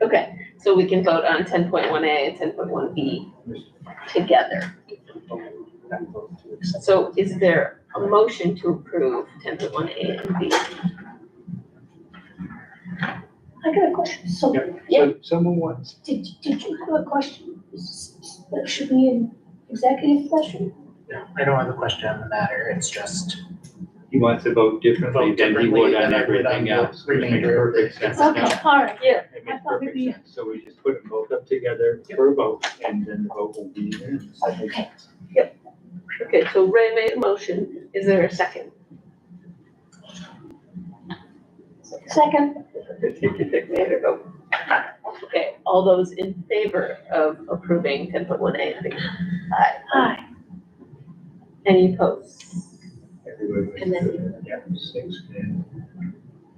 Speaker 1: Okay, so we can vote on 10.1 A and 10.1 B together. So is there a motion to approve 10.1 A and B?
Speaker 10: I got a question. So,
Speaker 2: So someone wants,
Speaker 10: did you have a question that should be in executive session?
Speaker 6: No, I don't have a question on the matter, it's just
Speaker 2: he wants to vote differently
Speaker 6: vote
Speaker 2: than he
Speaker 6: differently
Speaker 2: would
Speaker 6: than
Speaker 2: on
Speaker 6: I would on
Speaker 2: everything
Speaker 6: the
Speaker 2: else, which makes
Speaker 6: remainder.
Speaker 2: perfect sense.
Speaker 10: Okay, all right.
Speaker 1: Yeah.
Speaker 2: It makes perfect sense. So we just put them both up together for a vote, and then the vote will be unanimous. That makes sense.
Speaker 1: Okay, so Ray made a motion. Is there a second?
Speaker 10: Second,
Speaker 1: Take your pick, made or vote. Okay, all those in favor of approving 10.1 A and B? Aye.
Speaker 10: aye.
Speaker 1: Any opposed?
Speaker 2: Everybody
Speaker 1: And
Speaker 2: was, yeah, 6, and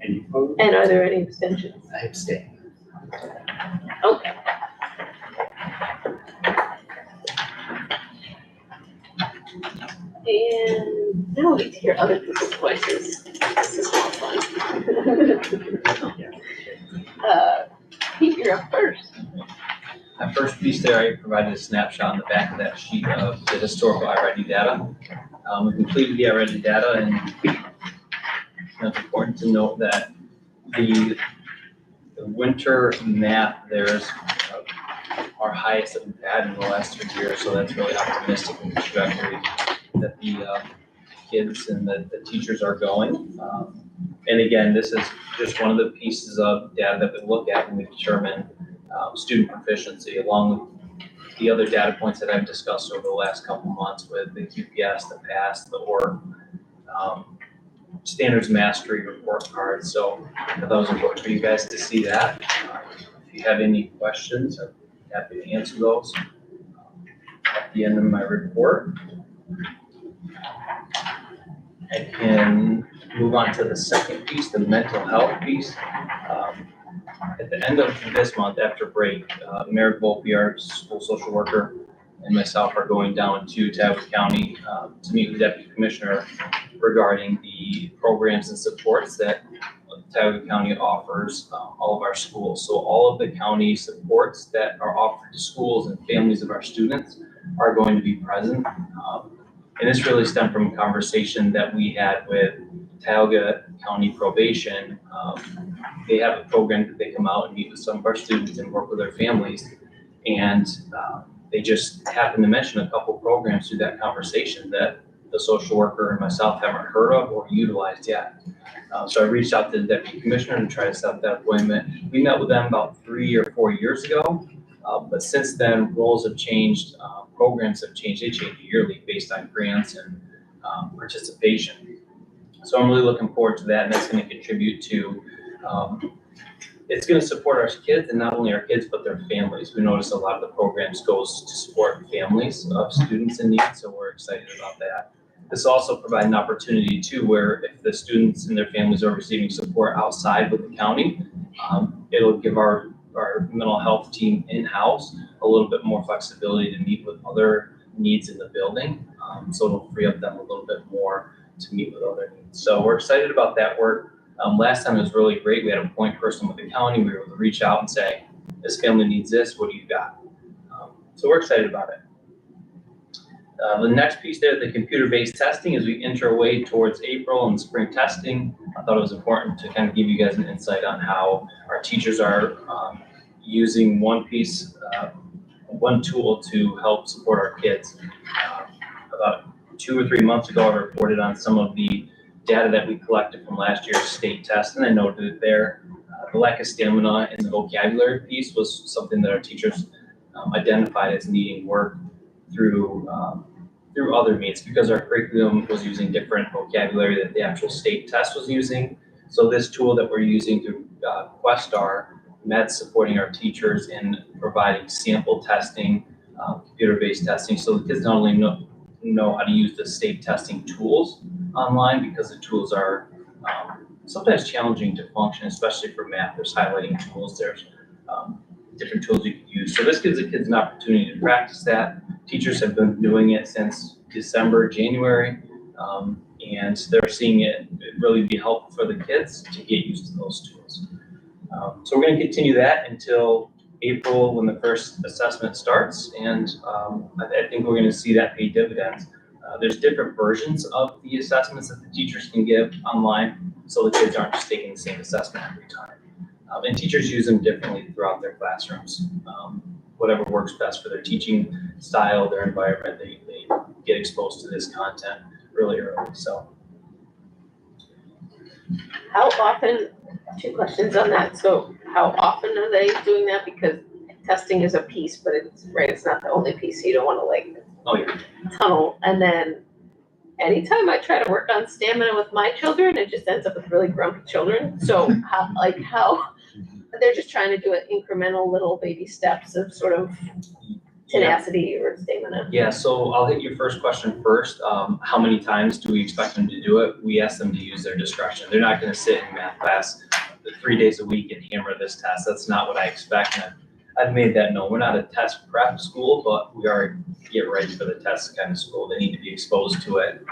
Speaker 2: any opposed?
Speaker 1: And are there any abstentions?
Speaker 6: I abstain.
Speaker 1: Okay. And now we get to hear other people's voices. This is more fun. Pete, you're up first.
Speaker 7: That first piece there, I provided a snapshot on the back of that sheet of the historical iReady data. We completed the iReady data, and it's important to note that the winter math there is our highest that we've had in the last 3 years, so that's really optimistic in the trajectory that the kids and the teachers are going. And again, this is just one of the pieces of data that we look at when we determine student proficiency, along with the other data points that I've discussed over the last couple months with the QPS, the PASS, the OR, standards mastery report cards. So I thought it was important for you guys to see that. If you have any questions, I'm happy to answer those at the end of my report. I can move on to the second piece, the mental health piece. At the end of this month, after break, Mayor Volpe, our school social worker, and myself are going down to Tioga County to meet with the Deputy Commissioner regarding the programs and supports that Tioga County offers all of our schools. So all of the county supports that are offered to schools and families of our students are going to be present. And this really stemmed from a conversation that we had with Tioga County Probation. They have a program that they come out and meet with some of our students and work with their families. And they just happened to mention a couple programs through that conversation that the social worker and myself haven't heard of or utilized yet. So I reached out to the Deputy Commissioner to try to set up that appointment. We met with them about 3 or 4 years ago, but since then, roles have changed, programs have changed. They change yearly based on grants and participation. So I'm really looking forward to that, and that's going to contribute to, it's going to support our kids, and not only our kids, but their families. We notice a lot of the programs goes to support families of students in need, so we're excited about that. This also provides an opportunity too, where if the students and their families are receiving support outside with the county, it'll give our mental health team in-house a little bit more flexibility to meet with other needs in the building. So it'll free up them a little bit more to meet with other needs. So we're excited about that work. Last time it was really great. We had a point person with the county. We were able to reach out and say, this family needs this, what do you got? So we're excited about it. The next piece there, the computer-based testing, as we enter away towards April and spring testing, I thought it was important to kind of give you guys an insight on how our teachers are using one piece, one tool to help support our kids. About 2 or 3 months ago, I reported on some of the data that we collected from last year's state test, and I noted it there. The lack of stamina in the vocabulary piece was something that our teachers identified as needing work through other means, because our curriculum was using different vocabulary that the actual state test was using. So this tool that we're using through Questar, MED's supporting our teachers in providing sample testing, computer-based testing, so the kids not only know how to use the state testing tools online, because the tools are sometimes challenging to function, especially for math. There's highlighting tools, there's different tools you can use. So this gives the kids an opportunity to practice that. Teachers have been doing it since December, January, and they're seeing it really be helpful for the kids to get used to those tools. So we're going to continue that until April, when the first assessment starts, and I think we're going to see that pay dividends. There's different versions of the assessments that the teachers can give online, so the kids aren't just taking the same assessment every time. And teachers use them differently throughout their classrooms. Whatever works best for their teaching style, their environment, they get exposed to this content really early. So,
Speaker 1: How often, 2 questions on that, so how often are they doing that? Because testing is a piece, but it's not the only piece, so you don't wanna
Speaker 7: oh yeah.
Speaker 1: tunnel. And then anytime I try to work on stamina with my children, it just ends up with really grumpy children. So how they're just trying to do it incremental little baby steps of sort of tenacity or stamina.
Speaker 7: Yeah, so I'll hit your first question first. How many times do we expect them to do it? We ask them to use their discretion. They're not gonna sit in math class 3 days a week and hammer this test. That's not what I expect. And I've made that known. We're not a test prep school, but we are get ready for the test kind of school. They need to be exposed to it.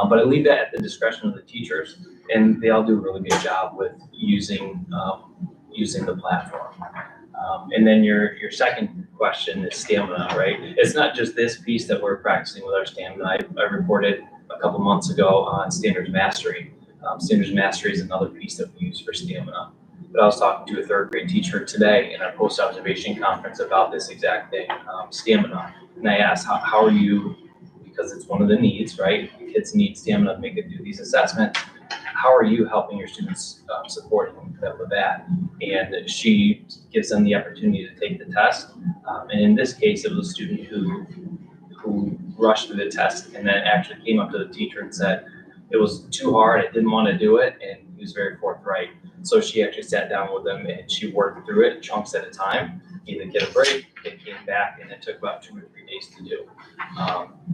Speaker 7: But I leave that at the discretion of the teachers, and they all do a really good job with using the platform. And then your second question is stamina, right? It's not just this piece that we're practicing with our stamina. I reported a couple months ago on standards mastery. Standards mastery is another piece that we use for stamina. But I was talking to a 3rd grade teacher today in our post-observation conference about this exact thing, stamina. And I asked, how are you, because it's one of the needs, right? Kids need stamina to make it through these assessments. How are you helping your students supporting them with that? And she gives them the opportunity to take the test. And in this case, it was a student who rushed through the test and then actually came up to the teacher and said, it was too hard, I didn't want to do it, and he was very forthright. So she actually sat down with them and she worked through it chunks at a time. He didn't get a break, it came back, and it took about 2 or 3 days to do.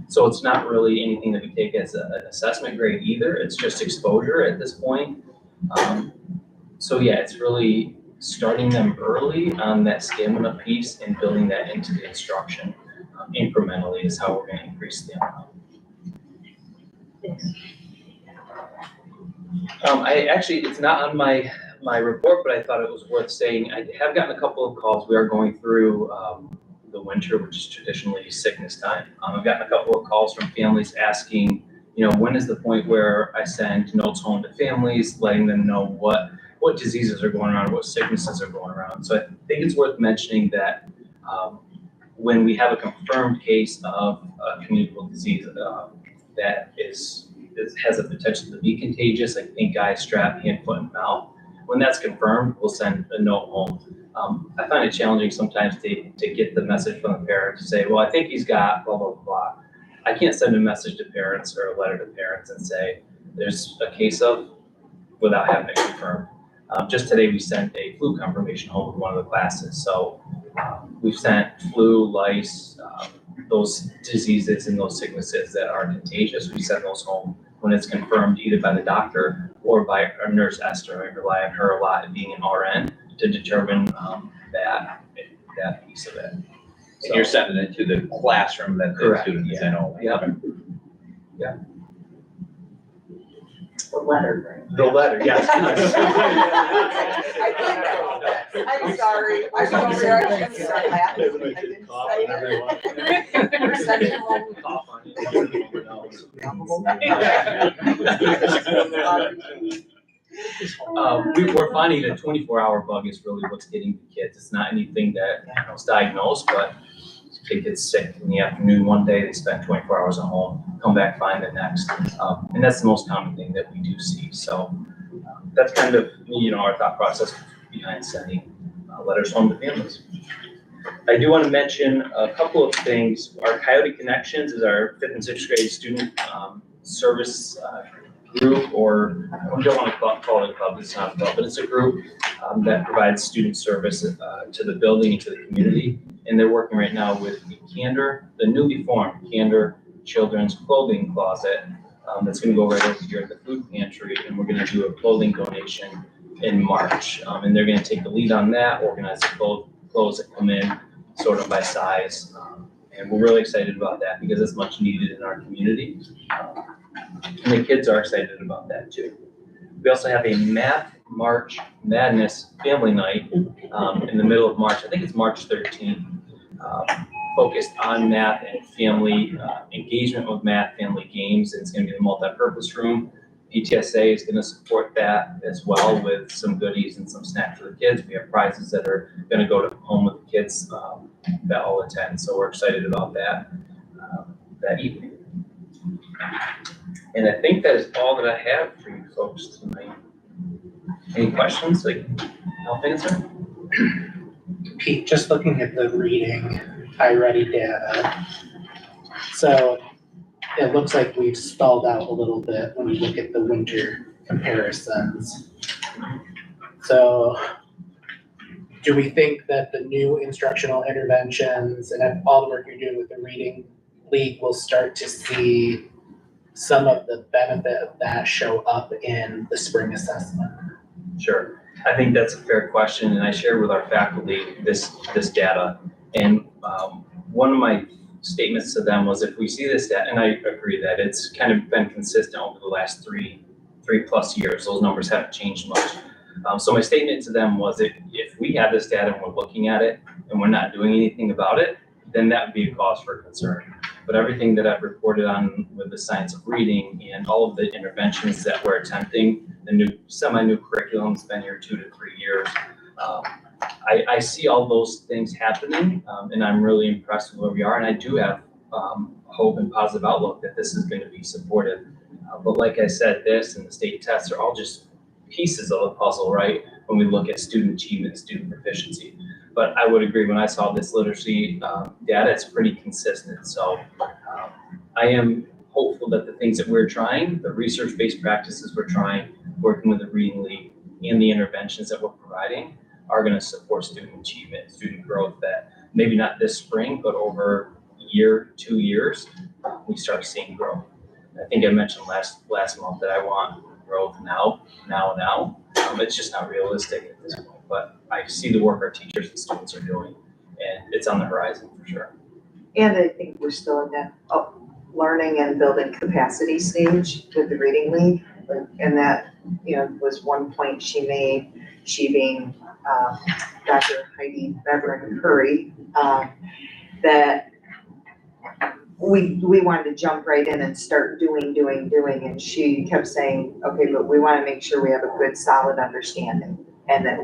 Speaker 7: So it's not really anything that we take as an assessment grade either, it's just exposure at this point. So yeah, it's really starting them early on that stamina piece and building that into the instruction incrementally is how we're going to increase stamina. It's not on my report, but I thought it was worth saying. I have gotten a couple of calls. We are going through the winter, which is traditionally sickness time. I've gotten a couple of calls from families asking, when is the point where I send notes home to families, letting them know what diseases are going around, what sicknesses are going around. So I think it's worth mentioning that when we have a confirmed case of a communicable disease that has a potential to be contagious, like pink eye, strep, hand, foot, and mouth. When that's confirmed, we'll send a note home. I find it challenging sometimes to get the message from the parent to say, well, I think he's got blah, blah, blah. I can't send a message to parents or a letter to parents and say, there's a case of, without having it confirmed. Just today, we sent a flu confirmation home with one of the classes. So we've sent flu, lice, those diseases and those sicknesses that are contagious. We send those home when it's confirmed either by the doctor or by our nurse Esther. I rely on her a lot, being an RN, to determine that piece of it.
Speaker 11: And you're sending it to the classroom that the student is in only.
Speaker 7: Yeah.
Speaker 9: The letter.
Speaker 7: The letter, yes.
Speaker 9: I'm sorry. I was over there, I shouldn't start laughing. I didn't say it. We're sending home.
Speaker 7: We're finding the 24-hour bug is really what's getting the kids. It's not anything that is diagnosed, but kid gets sick in the afternoon one day, they spend 24 hours at home, come back fine the next. And that's the most common thing that we do see. So that's kind of, our thought process behind sending letters home to families. I do want to mention a couple of things. Our Coyote Connections is our 5th and 6th grade student service group, or we don't want to call it a club, it's not a club, but it's a group that provides student service to the building and to the community. And they're working right now with the newly formed Candor Children's Clothing Closet that's going to go right over here at the food pantry, and we're going to do a clothing donation in March. And they're going to take the lead on that, organize the clothes that come in, sort them by size. And we're really excited about that because it's much needed in our community. And the kids are excited about that too. We also have a Math March Madness Family Night in the middle of March. I think it's March 13th, focused on math and family engagement with math, family games. And it's going to be the multi-purpose room. PTSA is going to support that as well with some goodies and some snacks for the kids. We have prizes that are going to go to home with the kids that all attend. So we're excited about that evening. And I think that is all that I have for you folks tonight. Any questions I can help answer?
Speaker 6: Pete, just looking at the reading iReady data. So it looks like we've stalled out a little bit when you look at the winter comparisons. So do we think that the new instructional interventions and all the work you're doing with the Reading League will start to see some of the benefit of that show up in the spring assessment?
Speaker 7: Sure. I think that's a fair question, and I shared with our faculty this data. And one of my statements to them was, if we see this data, and I agree that it's kind of been consistent over the last three plus years, those numbers haven't changed much. So my statement to them was, if we have this data and we're looking at it and we're not doing anything about it, then that would be a cause for concern. But everything that I've reported on with the science of reading and all of the interventions that we're attempting, the new semi-new curriculum has been here 2 to 3 years. I see all those things happening, and I'm really impressed with where we are. And I do have hope and positive outlook that this is going to be supportive. But like I said, this and the state tests are all just pieces of the puzzle, right? When we look at student achievement, student proficiency. But I would agree, when I saw this literacy data, it's pretty consistent. So I am hopeful that the things that we're trying, the research-based practices we're trying, working with the Reading League, and the interventions that we're providing are going to support student achievement, student growth, that maybe not this spring, but over year, 2 years, we start seeing growth. I think I mentioned last month that I want growth now. It's just not realistic at this point, but I see the work our teachers and students are doing, and it's on the horizon for sure.
Speaker 9: And I think we're still in that learning and building capacity stage with the Reading League. And that, was one point she made, she being Dr. Heidi Beverin Curry, that we wanted to jump right in and start doing, and she kept saying, okay, but we want to make sure we have a good, solid understanding, and that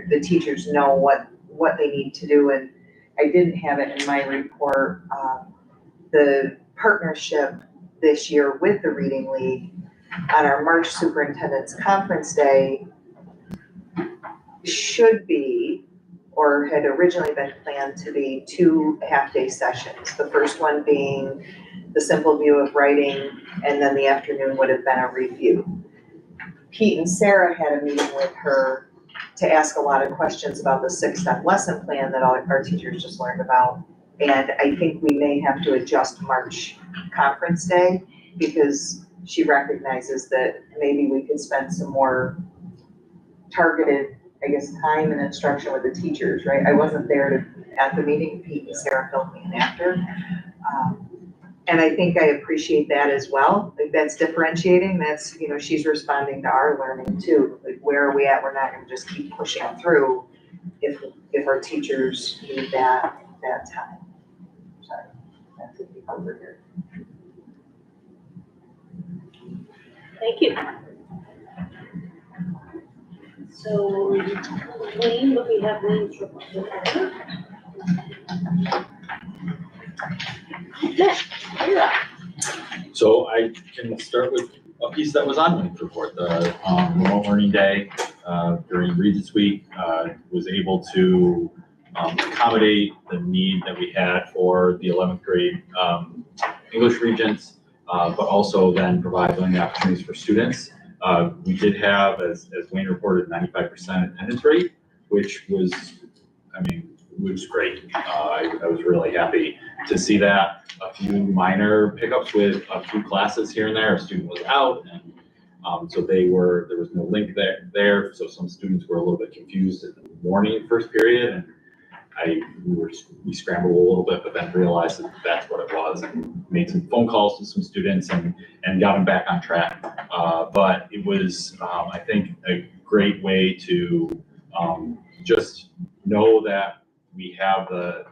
Speaker 9: the teachers know what they need to do. And I didn't have it in my report, the partnership this year with the Reading League on our March Superintendent's Conference Day should be, or had originally been planned to be, 2 half-day sessions. The first one being the simple view of writing, and then the afternoon would have been a review. Pete and Sarah had a meeting with her to ask a lot of questions about the 6-step lesson plan that all our teachers just learned about. And I think we may have to adjust March Conference Day, because she recognizes that maybe we could spend some more targeted, time and instruction with the teachers, right? I wasn't there at the meeting. Pete and Sarah filled me in after. And I think I appreciate that as well. Like, that's differentiating. That's, she's responding to our learning too. Like, where are we at? We're not gonna just keep pushing through if our teachers need that time. Sorry, that's it over here.
Speaker 1: Thank you.
Speaker 10: So, Wayne, but we have Wayne's report.
Speaker 1: You're up.
Speaker 11: So I can start with a piece that was on Wayne's report, the remote learning day during Regents Week. Was able to accommodate the need that we had for the 11th grade English Regents, but also then provide learning opportunities for students. We did have, as Wayne reported, 95% attendance rate, which was, was great. I was really happy to see that. A few minor pickups with a few classes here and there. A student was out, and so there was no link there. So some students were a little bit confused in the morning first period, and we scrambled a little bit, but then realized that that's what it was, and made some phone calls to some students and got them back on track. But it was, I think, a great way to just know that we have the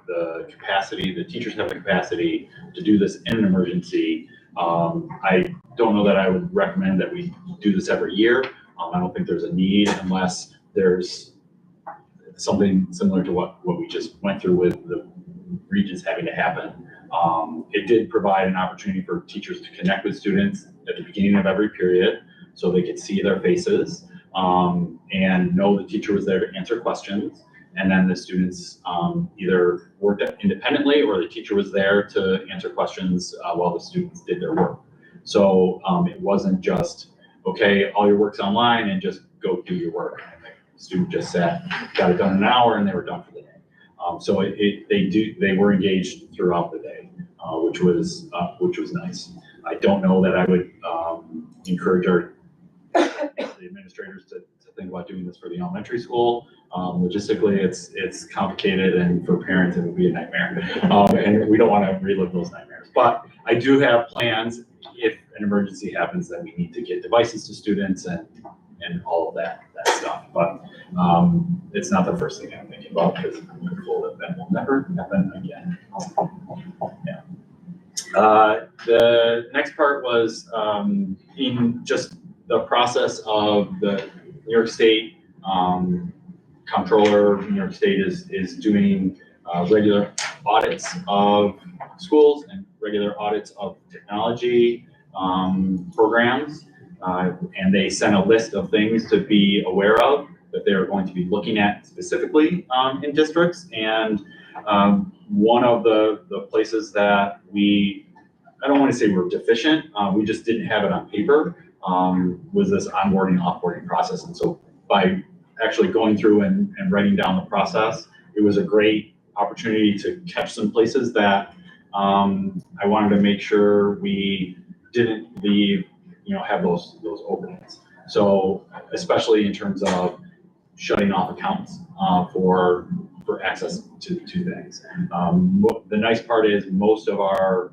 Speaker 11: capacity, the teachers have the capacity to do this in an emergency. I don't know that I would recommend that we do this every year. I don't think there's a need unless there's something similar to what we just went through with the Regents having to happen. It did provide an opportunity for teachers to connect with students at the beginning of every period so they could see their faces and know the teacher was there to answer questions. And then the students either worked independently or the teacher was there to answer questions while the students did their work. So it wasn't just, okay, all your work's online and just go do your work. And the student just sat, got it done in an hour, and they were done for the day. So they were engaged throughout the day, which was nice. I don't know that I would encourage the administrators to think about doing this for the elementary school. Logistically, it's complicated, and for parents, it would be a nightmare. And we don't want to relive those nightmares. But I do have plans if an emergency happens that we need to get devices to students and all of that stuff. But it's not the first thing I'm thinking about because I'm hopeful that will never happen again. Yeah. The next part was in just the process of the New York State comptroller. New York State is doing regular audits of schools and regular audits of technology programs. And they sent a list of things to be aware of that they're going to be looking at specifically in districts. And one of the places that I don't want to say we're deficient, we just didn't have it on paper, was this onboarding, offboarding process. And so by actually going through and writing down the process, it was a great opportunity to catch some places that I wanted to make sure we didn't leave, have those openings. So especially in terms of shutting off accounts for access to things. The nice part is most of our,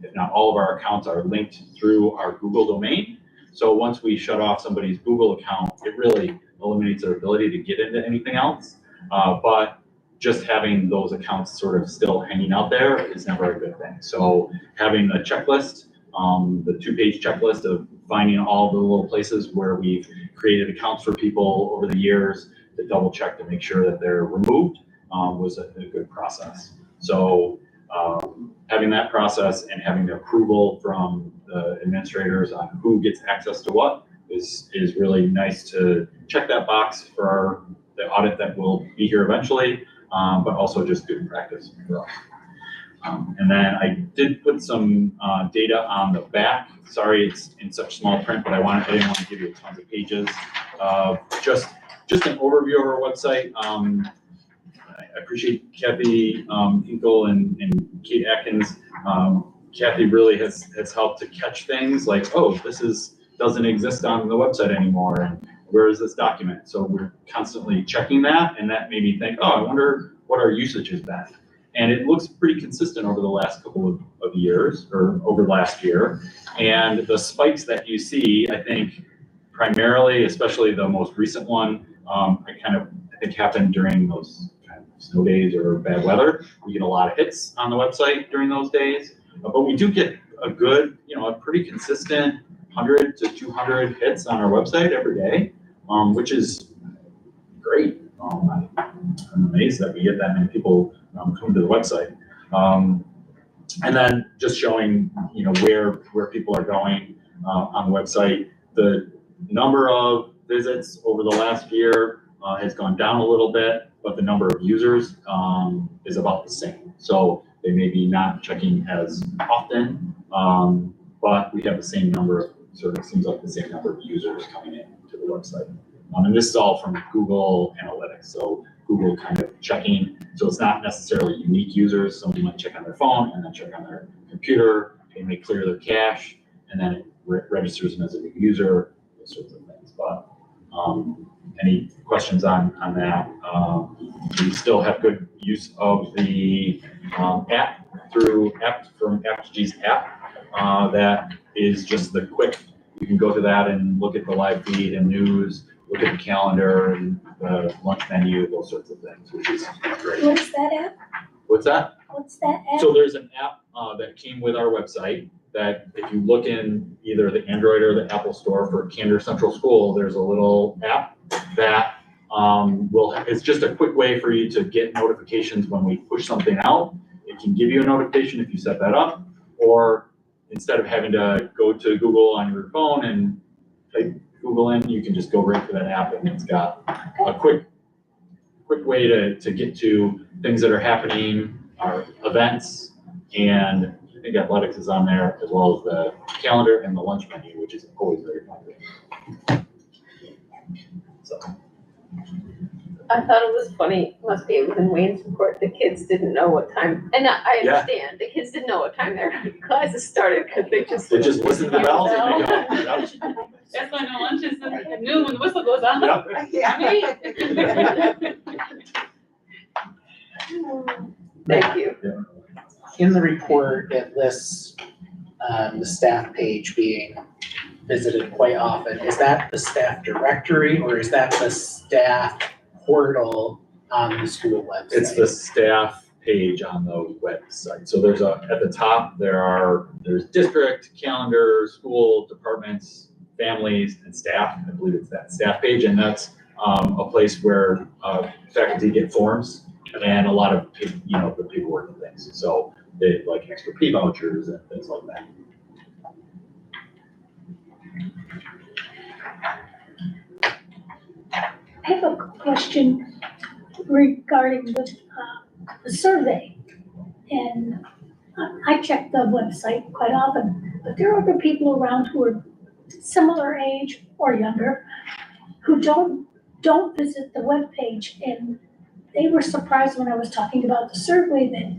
Speaker 11: if not all of our accounts are linked through our Google domain. So once we shut off somebody's Google account, it really eliminates their ability to get into anything else. But just having those accounts sort of still hanging out there is never a good thing. So having a checklist, the 2-page checklist of finding all the little places where we've created accounts for people over the years to double check to make sure that they're removed was a good process. So having that process and having the approval from the administrators on who gets access to what is really nice to check that box for the audit that will be here eventually, but also just good practice for us. And then I did put some data on the back. Sorry, it's in such small print, but I didn't want to give you tons of pages. Just an overview of our website. I appreciate Kathy Hinkle and Kate Atkins. Kathy really has helped to catch things like, oh, this doesn't exist on the website anymore, and where is this document? So we're constantly checking that, and that made me think, oh, I wonder what our usage has been. And it looks pretty consistent over the last couple of years, or over last year. And the spikes that you see, I think, primarily, especially the most recent one, I think happened during those kind of snow days or bad weather. We get a lot of hits on the website during those days, but we do get a good, a pretty consistent 100 to 200 hits on our website every day, which is great. I'm amazed that we get that many people come to the website. And then just showing, you know, where people are going on the website. The number of visits over the last year has gone down a little bit, but the number of users is about the same. So they may be not checking as often, but we have the same number, sort of seems like the same number of users coming in to the website. And this is all from Google Analytics. So Google kind of checking, so it's not necessarily unique users. Somebody might check on their phone and then check on their computer, they may clear their cache, and then it registers them as a new user, those sorts of things. But any questions on that? We still have good use of the app from AppG's app. That is just the quick, you can go to that and look at the live feed and news, look at the calendar and the lunch menu, those sorts of things, which is great.
Speaker 10: What is that app?
Speaker 11: What's that?
Speaker 10: What's that app?
Speaker 11: So there's an app that came with our website that if you look in either the Android or the Apple store for Candor Central School, there's a little app that it's just a quick way for you to get notifications when we push something out. It can give you a notification if you set that up, or instead of having to go to Google on your phone and type Google in, you can just go right to that app and it's got a quick way to get to things that are happening, our events, and I think athletics is on there, as well as the calendar and the lunch menu, which is always very fun. So.
Speaker 1: I thought it was funny, must be in Wayne's report, the kids didn't know what time, and I
Speaker 11: Yeah.
Speaker 1: understand, the kids didn't know what time their classes started, because they just.
Speaker 11: listen to the bells and they go.
Speaker 12: That's why no lunch is at noon when the whistle goes out.
Speaker 1: Thank you.
Speaker 6: In the report, it lists the staff page being visited quite often. Is that the staff directory or is that the staff portal on the school website?
Speaker 11: It's the staff page on the website. So there's at the top, there's district, calendar, school, departments, families, and staff. I believe it's that staff page, and that's a place where faculty get forms and a lot of, the paperwork and things. So they like extra P vouchers and things like that.
Speaker 10: I have a question regarding the survey. And I check the website quite often, but there are other people around who are similar age or younger who don't visit the webpage. And they were surprised when I was talking about the survey that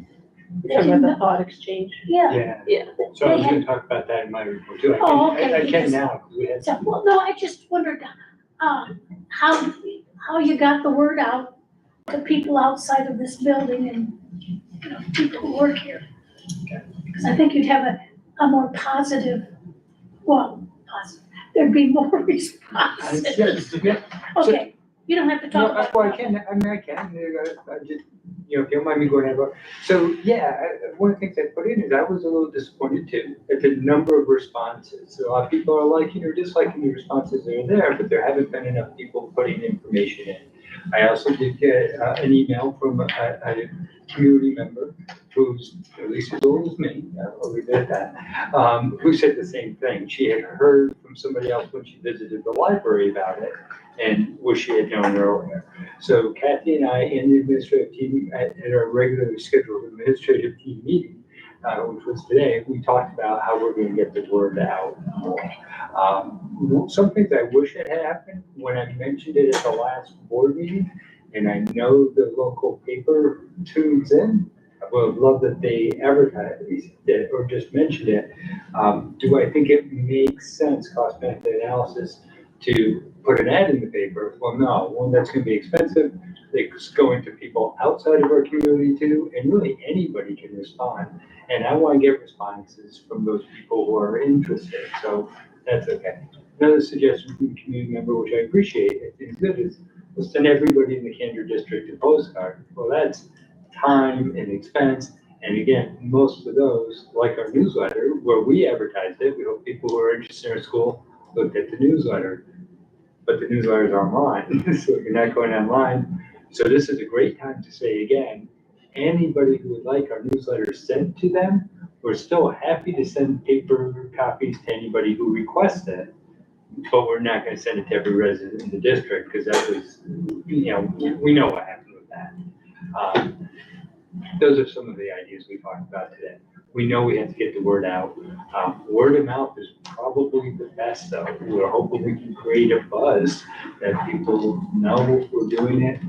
Speaker 10: they
Speaker 1: Talking
Speaker 10: didn't
Speaker 1: about the
Speaker 10: know.
Speaker 1: thought exchange.
Speaker 10: Yeah.
Speaker 1: Yeah.
Speaker 2: So I
Speaker 10: They
Speaker 2: was
Speaker 10: had-
Speaker 2: gonna talk about that in my report too.
Speaker 10: Oh, okay.
Speaker 2: I can now, 'cause we had
Speaker 10: So,
Speaker 2: some.
Speaker 10: well, no, I just wondered, how you got the word out to people outside of this building and, people who work here. Because I think you'd have a more positive, there'd be more responses.
Speaker 2: Yeah,
Speaker 10: Okay, you don't have to talk
Speaker 2: no,
Speaker 10: about.
Speaker 2: well, I can, I can, I just, if you don't mind me going over. So, yeah, one of the things I put in is I was a little disappointed too, at the number of responses. A lot of people are liking or disliking the responses that are there, but there haven't been enough people putting information in. I also did get an email from a community member who's at least as old as me, I'll leave it at that, who said the same thing. She had heard from somebody else when she visited the library about it and wish she had known earlier. So Kathy and I and the administrative team at our regularly scheduled administrative team meeting, which was today, we talked about how we're gonna get the word out more. Some things I wish had happened when I mentioned it at the last board meeting, and I know the local paper tunes in. I would love that they advertised it or just mentioned it. Do I think it makes sense, cost benefit analysis, to put an ad in the paper? Well, no, one, that's gonna be expensive. It's going to people outside of our community too, and really anybody can respond. And I wanna get responses from those people who are interested, so that's okay. Another suggestion from a community member, which I appreciate, I think is good, is we'll send everybody in the Candor district a postcard. Well, that's time and expense. And again, most of those, like our newsletter, where we advertise it, we hope people who are interested in our school looked at the newsletter. but the newsletters are online, so you're not going online. So this is a great time to say again, anybody who would like our newsletter sent to them, we're still happy to send paper copies to anybody who requests it. But we're not gonna send it to every resident in the district, because that was, we know what happened with that. Those are some of the ideas we talked about today. We know we have to get the word out. Word of mouth is probably the best though. We're hoping we can create a buzz that people know we're doing it.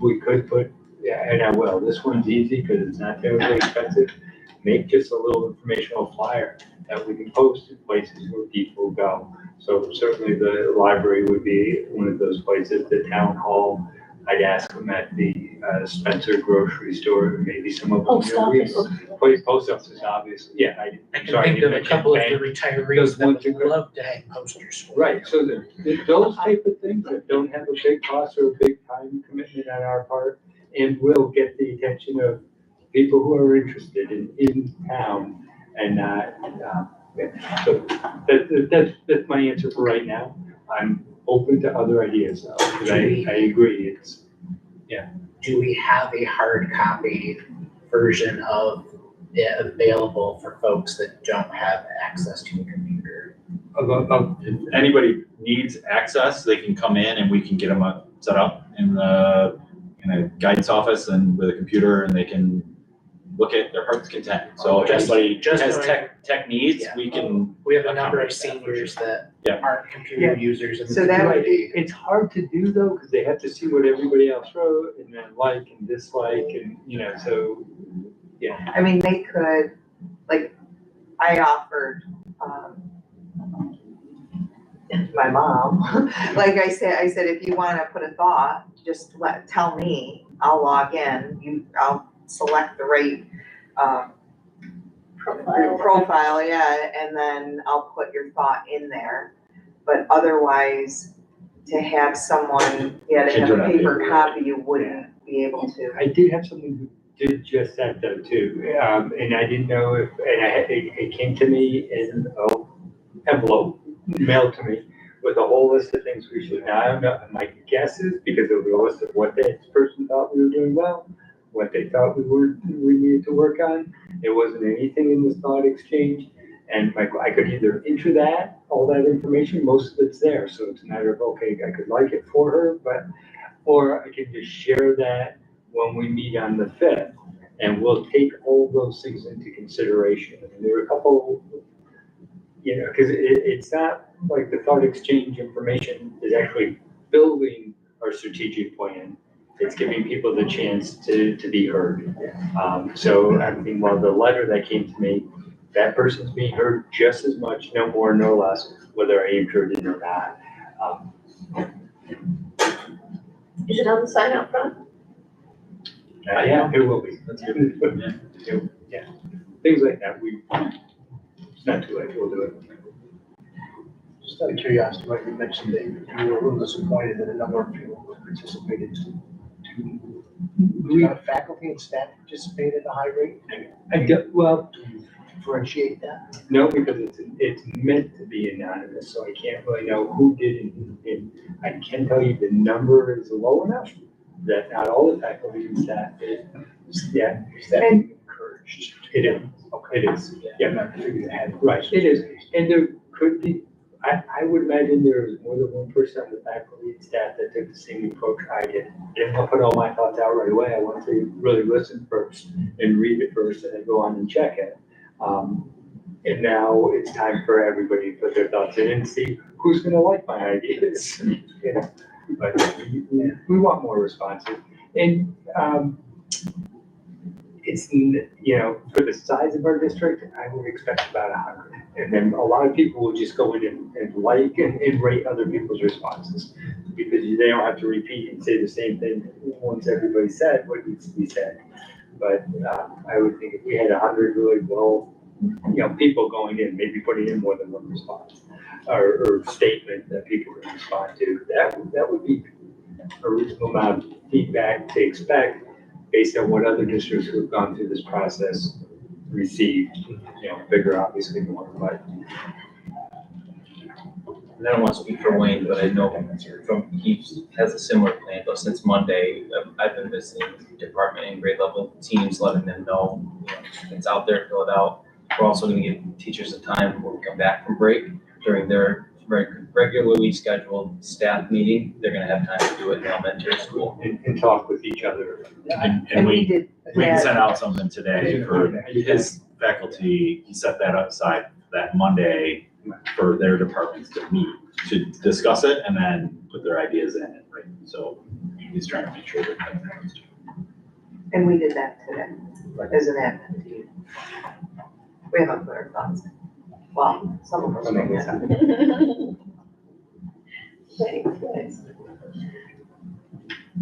Speaker 2: We could put, and I will, this one's easy because it's not terribly expensive. Make just a little informational flyer that we can post in places where people go. So certainly the library would be one of those places, the town hall. I'd ask them at the Spencer grocery store, maybe some of them.
Speaker 10: Post office.
Speaker 2: Post office, obviously, yeah,
Speaker 6: I can
Speaker 2: sorry, I
Speaker 6: think of
Speaker 2: didn't
Speaker 6: a
Speaker 2: mention
Speaker 6: couple of
Speaker 2: bank.
Speaker 6: the retirees
Speaker 2: Those
Speaker 6: that
Speaker 2: ones
Speaker 6: would
Speaker 2: are good.
Speaker 6: love to hang posters for.
Speaker 2: Right, so those type of things that don't have a big cost or a big time commitment on our part, and will get the attention of people who are interested in town. And, so that's my answer for right now. I'm open to other ideas though, because I agree, it's,
Speaker 6: Do we have a hard copy version of it available for folks that don't have access to a computer?
Speaker 11: If anybody needs access, they can come in and we can get them set up in a guidance office and with a computer, and they can look at their heart's content. So if anybody
Speaker 6: Just
Speaker 11: has
Speaker 6: when-
Speaker 11: tech needs,
Speaker 6: Yeah.
Speaker 11: we can.
Speaker 6: We have a number of
Speaker 11: accommodate that for
Speaker 6: seniors that
Speaker 11: Yeah.
Speaker 6: aren't computer users and
Speaker 9: So that would be-
Speaker 2: it's hard to do though, because they have to see what everybody else wrote and then like and dislike and, so, yeah.
Speaker 9: I mean, they could, like, I offered, my mom, like I said, if you wanna put a thought, just tell me, I'll log in, I'll select the right, profile, yeah, and then I'll put your thought in there. But otherwise, to have someone, to have a paper copy, you wouldn't be able to.
Speaker 2: I did have someone who did just that though too, and I didn't know if, and it came to me in an envelope, mailed to me, with a whole list of things we should, now I don't know, my guess is, because it was a list of what this person thought we were doing well, what they thought we needed to work on. It wasn't anything in this thought exchange, and I could either enter that, all that information, most of it's there, so it's a matter of, okay, I could like it for her, or I can just share that when we meet on the 5th, and we'll take all those things into consideration. And there are a couple, because it's not like the thought exchange information is actually building our strategic plan. It's giving people the chance to be heard. So, I mean, while the letter that came to me, that person's being heard just as much, no more, no less, whether I entered it or not.
Speaker 1: Is it on the sign out front?
Speaker 2: Yeah, it will be.
Speaker 11: That's good.
Speaker 2: Yeah, things like that, it's not too late, we'll do it.
Speaker 13: Just out of curiosity, right, you mentioned that you were a little disappointed that a number of people participated. Do we have faculty and staff participate at a high rate?
Speaker 2: Well,
Speaker 13: Do you differentiate that?
Speaker 2: no, because it's meant to be anonymous, so I can't really know who did and who didn't. I can tell you the number is low enough that not all the faculty and staff did. Yeah,
Speaker 13: Is that being encouraged?
Speaker 2: it is, it is, yeah,
Speaker 13: I'm not figuring it had.
Speaker 2: right, it is. And there could be, I would imagine there was more than one person on the faculty and staff that took the same approach I did. I didn't want to put all my thoughts out right away. I wanted to really listen first and read it first and then go on and check it. And now it's time for everybody to put their thoughts in and see who's gonna like my ideas. But we want more responses. And, it's, for the size of our district, I would expect about 100. And then a lot of people will just go in and like and rate other people's responses, because they don't have to repeat and say the same thing once everybody said what needs to be said. But I would think if we had 100 really people going in, maybe putting in more than one response or statement that people can respond to, that would be a reasonable amount of feedback to expect, based on what other districts who have gone through this process received. Bigger obviously more, but.
Speaker 7: and I don't want to speak for Wayne, but I know he has a similar plan, but since Monday, I've been visiting department and grade level teams, letting them know, it's out there, fill it out. We're also gonna give teachers a time when we come back from break during their regularly scheduled staff meeting. They're gonna have time to do it in elementary school.
Speaker 11: And talk with each other.
Speaker 9: And
Speaker 11: And
Speaker 9: we
Speaker 11: we
Speaker 9: did
Speaker 11: can
Speaker 9: that.
Speaker 11: send out something today for his faculty, he set that aside that Monday for their departments to meet, to discuss it and then put their ideas in it, right? So he's trying to make sure that that.
Speaker 9: And we did that today, as an admin team. We haven't put our thoughts in. Well, some of us maybe have.
Speaker 1: Thanks.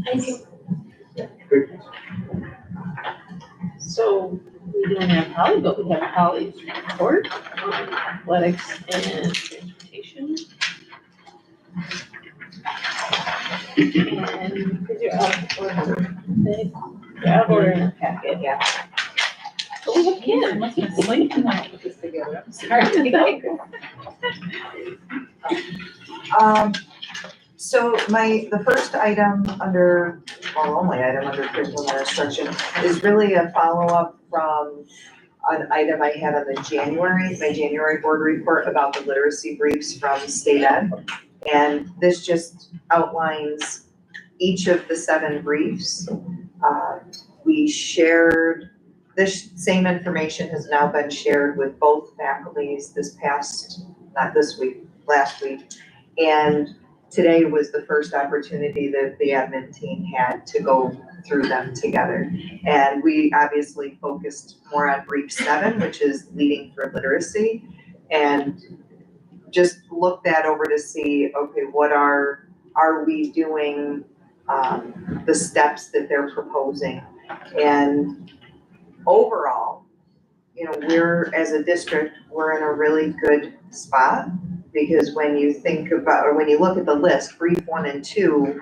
Speaker 10: Thank you.
Speaker 1: So we don't have Holly, but we have Holly's report on athletics and transportation. And because you're out of order, you're out of order in the packet, yeah. But we have Kim.
Speaker 12: I must be asleep when I put this together. I'm sorry.
Speaker 9: So the first item under, well, only item under curriculum and instruction is really a follow-up from an item I had on my January board report about the literacy briefs from State Ed. And this just outlines each of the 7 briefs. We shared, this same information has now been shared with both faculties last week. And today was the first opportunity that the admin team had to go through them together. And we obviously focused more on brief 7, which is leading for literacy, and just looked that over to see, okay, what are we doing, the steps that they're proposing. And overall, we're, as a district, we're in a really good spot. Because when you think about, or when you look at the list, brief 1 and 2,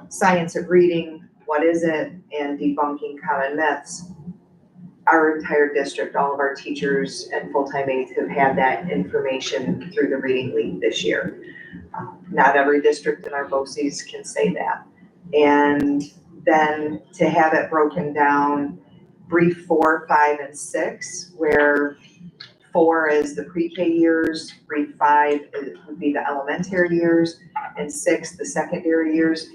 Speaker 9: science of reading, what is it, and debunking common myths, our entire district, all of our teachers and full-time aides have had that information through the reading lead this year. Not every district in our BOCES can say that. And then to have it broken down, brief 4, 5, and 6, where 4 is the pre-K years, brief 5 would be the elementary years, and 6, the secondary years.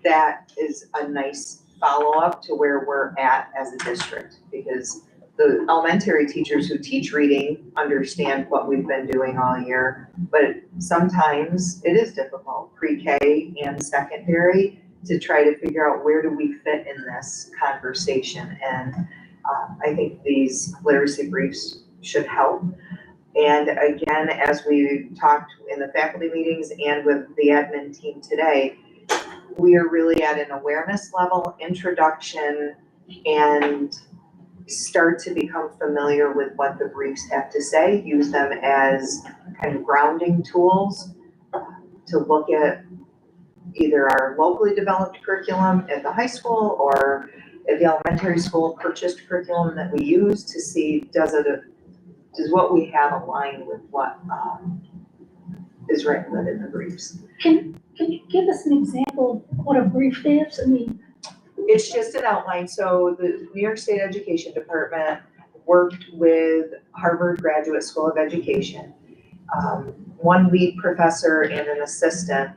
Speaker 9: That is a nice follow-up to where we're at as a district, because the elementary teachers who teach reading understand what we've been doing all year, but sometimes it is difficult, pre-K and secondary, to try to figure out where do we fit in this conversation. And I think these literacy briefs should help. And again, as we talked in the faculty meetings and with the admin team today, we are really at an awareness level, introduction, and start to become familiar with what the briefs have to say, use them as kind of grounding tools to look at either our locally developed curriculum at the high school or at the elementary school purchased curriculum that we use to see, does what we have align with what is written in the briefs.
Speaker 10: Can you give us an example of what a brief is? I mean,
Speaker 9: It's just an outline. So the New York State Education Department worked with Harvard Graduate School of Education, one lead professor and an assistant,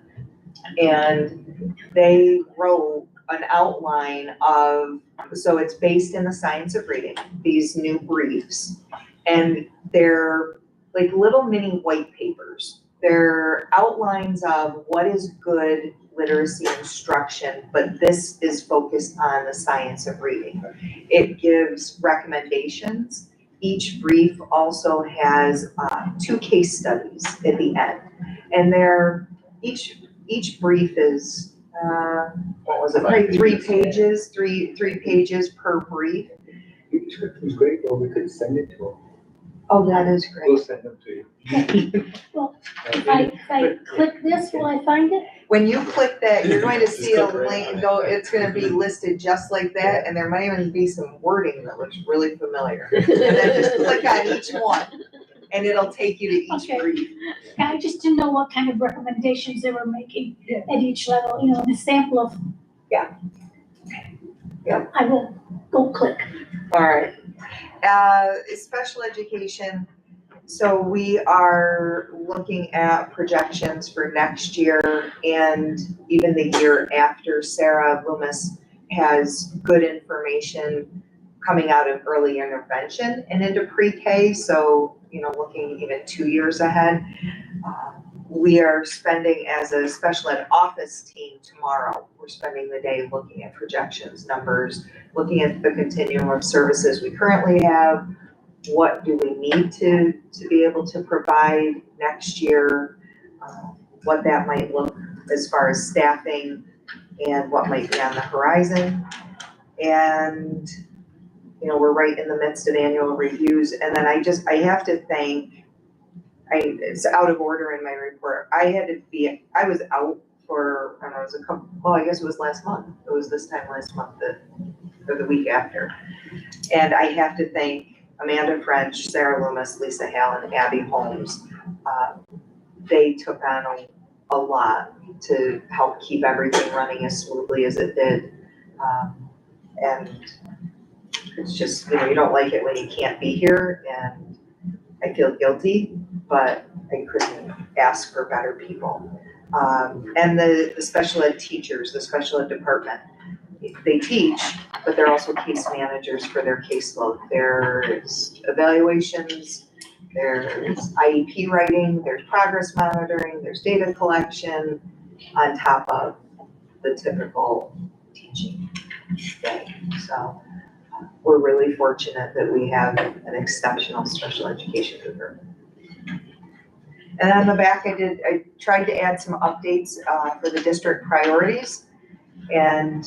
Speaker 9: and they wrote an outline of, so it's based in the science of reading, these new briefs, and they're like little mini white papers. They're outlines of what is good literacy instruction, but this is focused on the science of reading. It gives recommendations. Each brief also has 2 case studies at the end, and each brief is what was it, like 3 pages, three pages per brief.
Speaker 2: It was great, well, we could send it to them.
Speaker 9: Oh, that is
Speaker 2: We'll
Speaker 9: great.
Speaker 2: send them to you.
Speaker 10: well, if I click this, will I find it?
Speaker 9: When you click that, you're going to see a
Speaker 2: Just click right
Speaker 9: link,
Speaker 2: on it.
Speaker 9: though, it's gonna be listed just like that, and there might even be some wording that looks really familiar. And then just click on each one, and it'll take you to each
Speaker 10: Okay.
Speaker 9: brief.
Speaker 10: Yeah, I just didn't know what kind of recommendations they were making at each level, you know, in a sample of.
Speaker 9: Yeah. Yep.
Speaker 10: I will go click.
Speaker 9: All right. Special education, so we are looking at projections for next year and even the year after. Sarah Loomis has good information coming out of early intervention and into pre-K, so, you know, looking even 2 years ahead. We are spending, as a special ed office team tomorrow, we're spending the day looking at projections, numbers, looking at the continuum of services we currently have. What do we need to be able to provide next year? What that might look as far as staffing and what might be on the horizon. And, you know, we're right in the midst of annual reviews. And then I have to thank, it's out of order in my report. I was out for, I don't know, it was a couple, well, I guess it was last month. It was this time last month, or the week after. And I have to thank Amanda French, Sarah Loomis, Lisa Hale, and Abby Holmes. They took on a lot to help keep everything running as smoothly as it did. And it's just, you know, you don't like it when you can't be here, and I feel guilty, but I couldn't ask for better people. And the special ed teachers, the special ed department, they teach, but they're also case managers for their caseload. There's evaluations, there's IEP writing, there's progress monitoring, there's data collection on top of the typical teaching day. So we're really fortunate that we have an exceptional special education group. And on the back, I tried to add some updates for the district priorities. And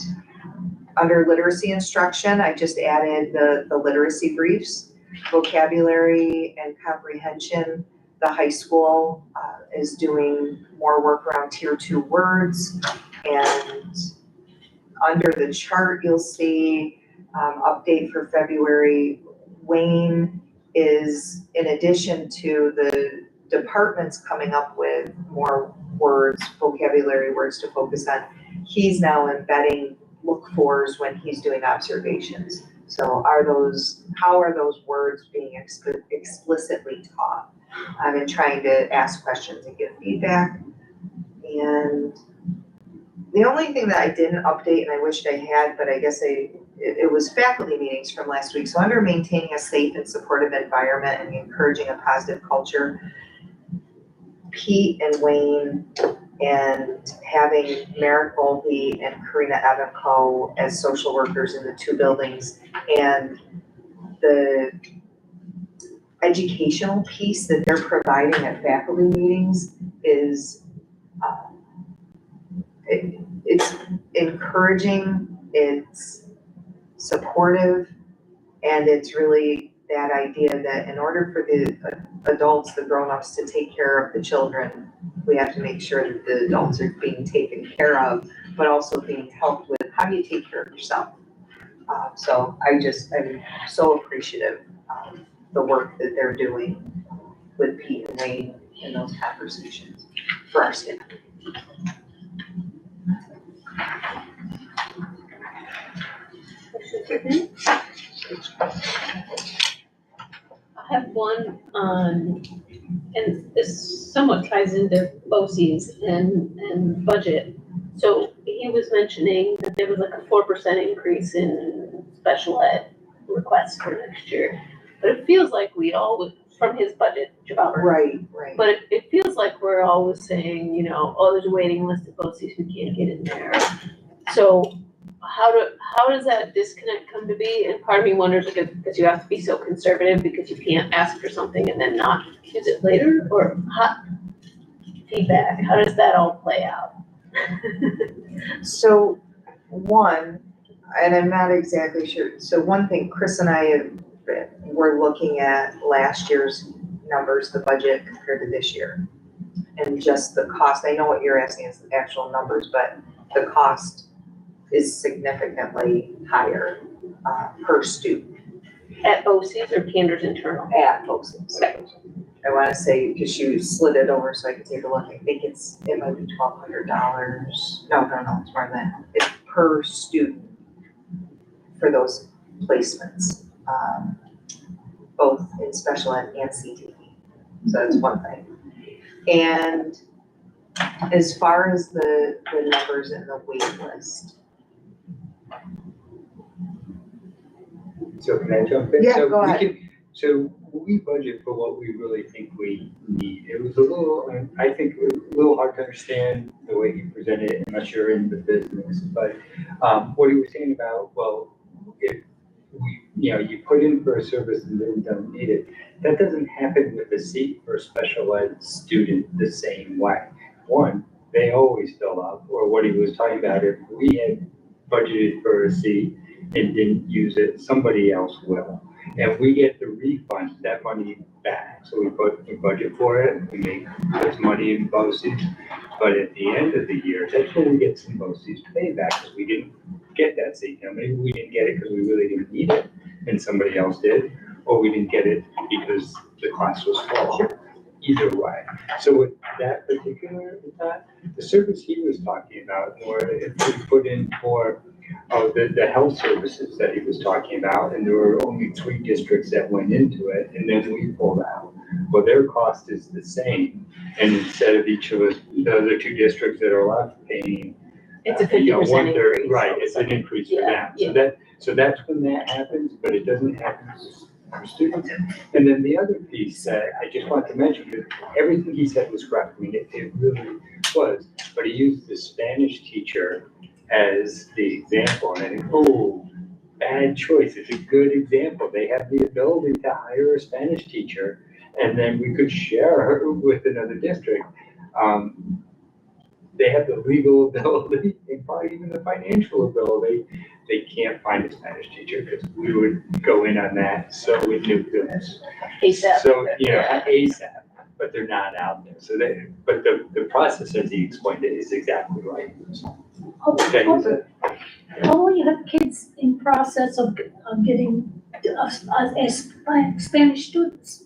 Speaker 9: under literacy instruction, I just added the literacy briefs, vocabulary and comprehension. The high school is doing more work around tier 2 words. And under the chart, you'll see update for February. Wayne is, in addition to the departments coming up with more words, vocabulary words to focus on, he's now embedding look-fors when he's doing observations. So how are those words being explicitly taught? I've been trying to ask questions and give feedback. And the only thing that I didn't update, and I wished I had, but I guess it was faculty meetings from last week. So under maintaining a safe and supportive environment and encouraging a positive culture, Pete and Wayne and having Merrick Volpe and Karina Evanco as social workers in the 2 buildings, and the educational piece that they're providing at faculty meetings is it's encouraging, it's supportive, and it's really that idea that in order for the adults, the grown-ups, to take care of the children, we have to make sure that the adults are being taken care of, but also being helped with how do you take care of yourself. So I'm so appreciative of the work that they're doing with Pete and Wayne in those conversations for our staff.
Speaker 1: I have one on, and this somewhat ties into BOCES and budget. So he was mentioning that there was like a 4% increase in special ed requests for next year. But it feels like we always, from his budget,
Speaker 9: Right.
Speaker 1: but it feels like we're always saying, you know, oh, there's a waiting list of BOCES, we can't get in there. So how does that disconnect come to be? And part of me wonders, like, because you have to be so conservative because you can't ask for something and then not use it later, or feedback, how does that all play out?
Speaker 9: So one, and I'm not exactly sure, so one thing, Chris and I were looking at last year's numbers, the budget compared to this year. And just the cost, I know what you're asking is the actual numbers, but the cost is significantly higher per student.
Speaker 1: At BOCES or Cantor's internal?
Speaker 9: At BOCES. I wanna say, because she slid it over so I could take a look, I think it might be $1,200. No, it's more than that. It's per student for those placements, both in special ed and CTE. So that's one thing. And as far as the numbers in the wait list.
Speaker 2: So can I jump in?
Speaker 9: Yeah,
Speaker 2: So
Speaker 9: go
Speaker 2: we
Speaker 9: ahead.
Speaker 2: So we budget for what we really think we need. It was a little, I think it was a little hard to understand the way he presented it unless you're in the business. But what he was saying about, well, if you put in for a service and then don't need it, that doesn't happen with a seat for a special ed student the same way. One, they always fill up, or what he was talking about, if we had budgeted for a seat and didn't use it, somebody else will. And we get the refund, that money back. So we budget for it, we make this money in BOCES. But at the end of the year, that's when we get some BOCES payback, because we didn't get that seat. Maybe we didn't get it because we really didn't need it and somebody else did, or we didn't get it because the class was full. Either way. So with that particular, the service he was talking about, or if we put in for the health services that he was talking about, and there were only 3 districts that went into it, and then we pulled out. Well, their cost is the same, and instead of each of us, the other 2 districts that are left paying,
Speaker 1: It's a 50% increase.
Speaker 2: Right, it's an increase for them. So that's when that happens, but it doesn't happen for students. And then the other piece that I just want to mention, because everything he said was correct. I mean, it really was, but he used the Spanish teacher as the example, and I think, oh, bad choice. It's a good example. They have the ability to hire a Spanish teacher, and then we could share her with another district. They have the legal ability and probably even the financial ability. They can't find a Spanish teacher because we would go in on that. So with new builds.
Speaker 1: ASAP.
Speaker 2: So, ASAP, but they're not out there. So but the process as he explained it is exactly right. Okay.
Speaker 10: Although you have kids in process of getting as Spanish students,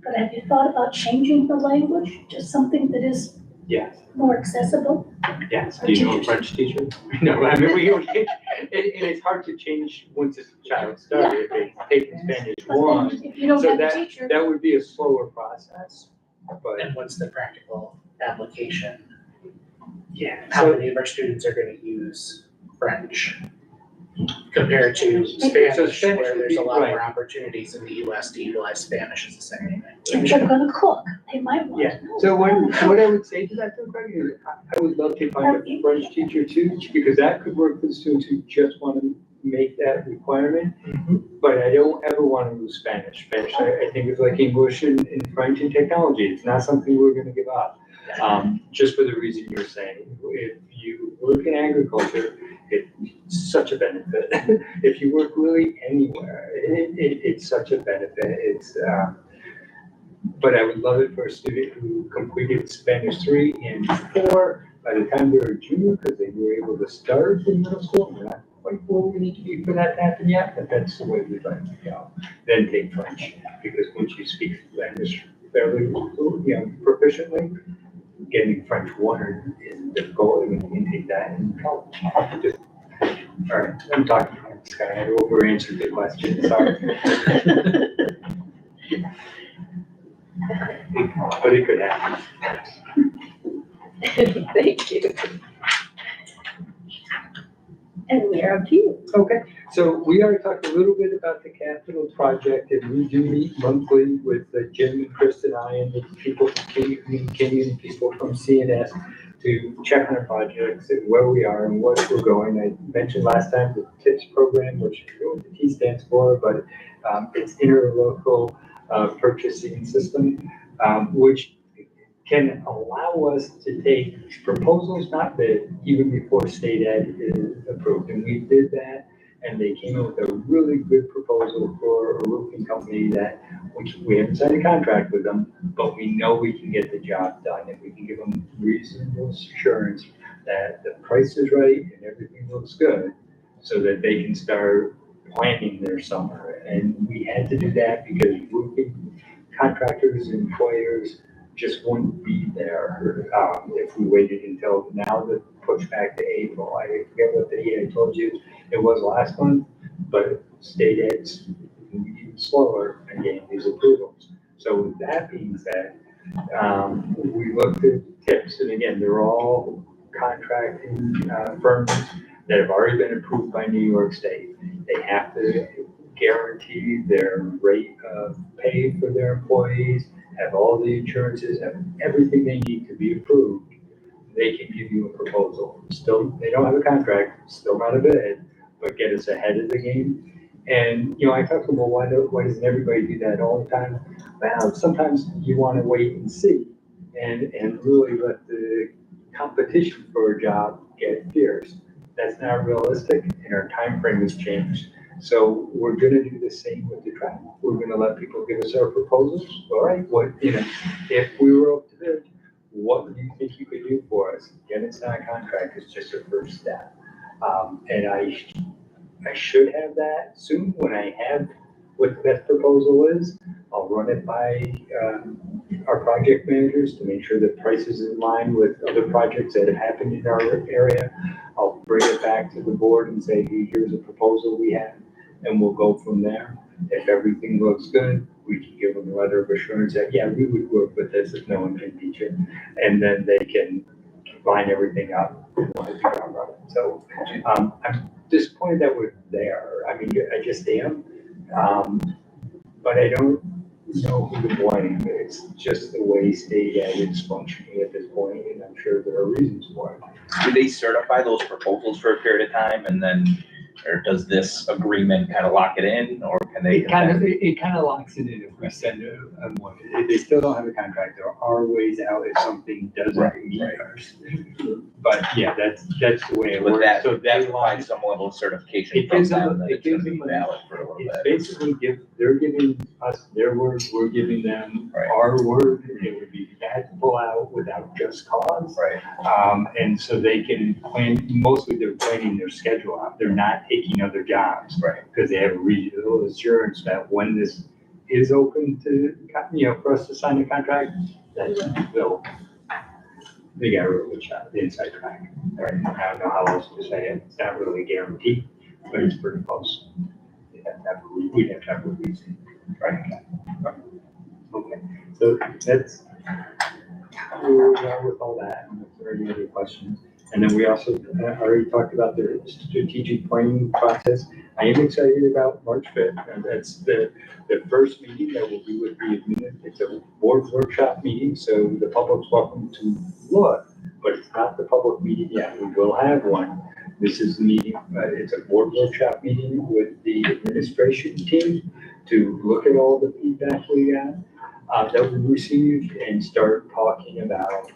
Speaker 10: but have you thought about changing the language to something that is
Speaker 2: Yes.
Speaker 10: more accessible?
Speaker 2: Yes. Do you know a French teacher? No, I mean, and it's hard to change once a child started. If they take Spanish
Speaker 10: But
Speaker 2: one,
Speaker 10: then if you don't
Speaker 2: so
Speaker 10: have a teacher.
Speaker 2: that would be a slower process. But
Speaker 6: And what's the practical application?
Speaker 2: yeah,
Speaker 6: How
Speaker 2: so
Speaker 6: many of our students are gonna use French compared to Spanish,
Speaker 2: Spanish
Speaker 6: where
Speaker 2: would
Speaker 6: there's a
Speaker 2: be-
Speaker 6: lot
Speaker 2: right.
Speaker 6: more opportunities in the US to utilize Spanish as a second
Speaker 10: If
Speaker 6: language.
Speaker 10: they're gonna cook, they might want
Speaker 2: Yeah.
Speaker 10: to know.
Speaker 2: So what I would say to that, though, Greg, is I would love to find a French teacher too, because that could work for the students who just want to make that requirement. But I don't ever want to lose Spanish. Spanish, I think is like English and French and technology. It's not something we're going to give up. Just for the reason you're saying. If you work in agriculture, it's such a benefit. If you work really anywhere, it's such a benefit. But I would love it for a student who completed Spanish 3 and 4 by the time they were a junior, because they were able to start in middle school. We're not quite where we need to be for that to happen yet, but that's the way we'd like to go. Then take French, because once you speak Spanish fairly, proficiently, getting French 1 is difficult, and you can take that and help. All right, I'm talking to this guy. I over answered the question, sorry. But it could happen.
Speaker 1: Thank you. And we're up to you.
Speaker 2: Okay, so we already talked a little bit about the capital project, and we do meet monthly with Jim and Chris and I and the people from Kenyon and people from CNS to check on our projects and where we are and what we're going. I mentioned last time the TIPS program, which I don't know what the T stands for, but it's interlocal purchasing system, which can allow us to take proposals not bid even before state ed is approved. And we did that, and they came up with a really good proposal for a roofing company that we haven't signed a contract with them, but we know we can get the job done, and we can give them reasonable assurance that the price is right and everything looks good, so that they can start planning their summer. And we had to do that because roofing contractors and employers just wouldn't be there, if we waited until now to push back to April. I forget what date I told you it was last month, but state ed's moving slower and getting these approvals. So with that being said, we looked at tips, and again, they're all contracting firms that have already been approved by New York State. They have to guarantee their rate of pay for their employees, have all the insurances, have everything they need to be approved. They can give you a proposal. Still, they don't have a contract, still not a bid, but get us ahead of the game. And, I talk about why doesn't everybody do that all the time? Well, sometimes you want to wait and see and really let the competition for a job get fierce. That's not realistic, and our time frame has changed. So we're gonna do the same with the travel. We're gonna let people give us our proposals. All right, if we were up to bid, what do you think you could do for us? Again, it's not a contract, it's just a first step. And I should have that soon. When I have what the best proposal is, I'll run it by our project managers to make sure the price is in line with other projects that have happened in our area. I'll bring it back to the board and say, hey, here's a proposal we have, and we'll go from there. If everything looks good, we can give them a letter of assurance that, yeah, we would work with this if no one can beat it. And then they can line everything up. So I'm disappointed that we're there. I mean, I just am. But I don't know who to blame. It's just the way state ed is functioning at this point, and I'm sure there are reasons for it.
Speaker 14: Do they certify those proposals for a period of time and then, or does this agreement kind of lock it in, or can they?
Speaker 2: It kind of locks it in if we send one. If they still don't have a contract, there are ways out if something doesn't meet ours. But yeah, that's the way it
Speaker 14: With
Speaker 2: works.
Speaker 14: that,
Speaker 2: So
Speaker 14: that
Speaker 2: they
Speaker 14: provides some level of certification
Speaker 2: It
Speaker 14: from
Speaker 2: gives them,
Speaker 14: them that
Speaker 2: it
Speaker 14: it's gonna
Speaker 2: gives
Speaker 14: be
Speaker 2: them,
Speaker 14: valid for a little
Speaker 2: it's
Speaker 14: bit.
Speaker 2: basically they're giving us their word, we're giving them our word. It would be bad to pull out without just cause.
Speaker 14: Right.
Speaker 2: And so they can plan, mostly they're planning their schedule out. They're not taking other jobs.
Speaker 14: Right.
Speaker 2: Because they have reasonable assurance that when this is open to, for us to sign the contract, that they got a real good shot, the inside track. Right. I don't know how else to say it. It's not really guaranteed, but it's pretty close. We'd have to have a reason. Right. Okay, so that's where we are with all that. And if there are any other questions. And then we also already talked about the strategic planning process. I am excited about March 5th. And that's the first meeting that will be with the admin. It's a board workshop meeting, so the public's welcome to look, but it's not the public meeting yet. We will have one. This is the meeting, it's a board workshop meeting with the administration team to look at all the feedback we got, that we received, and start talking about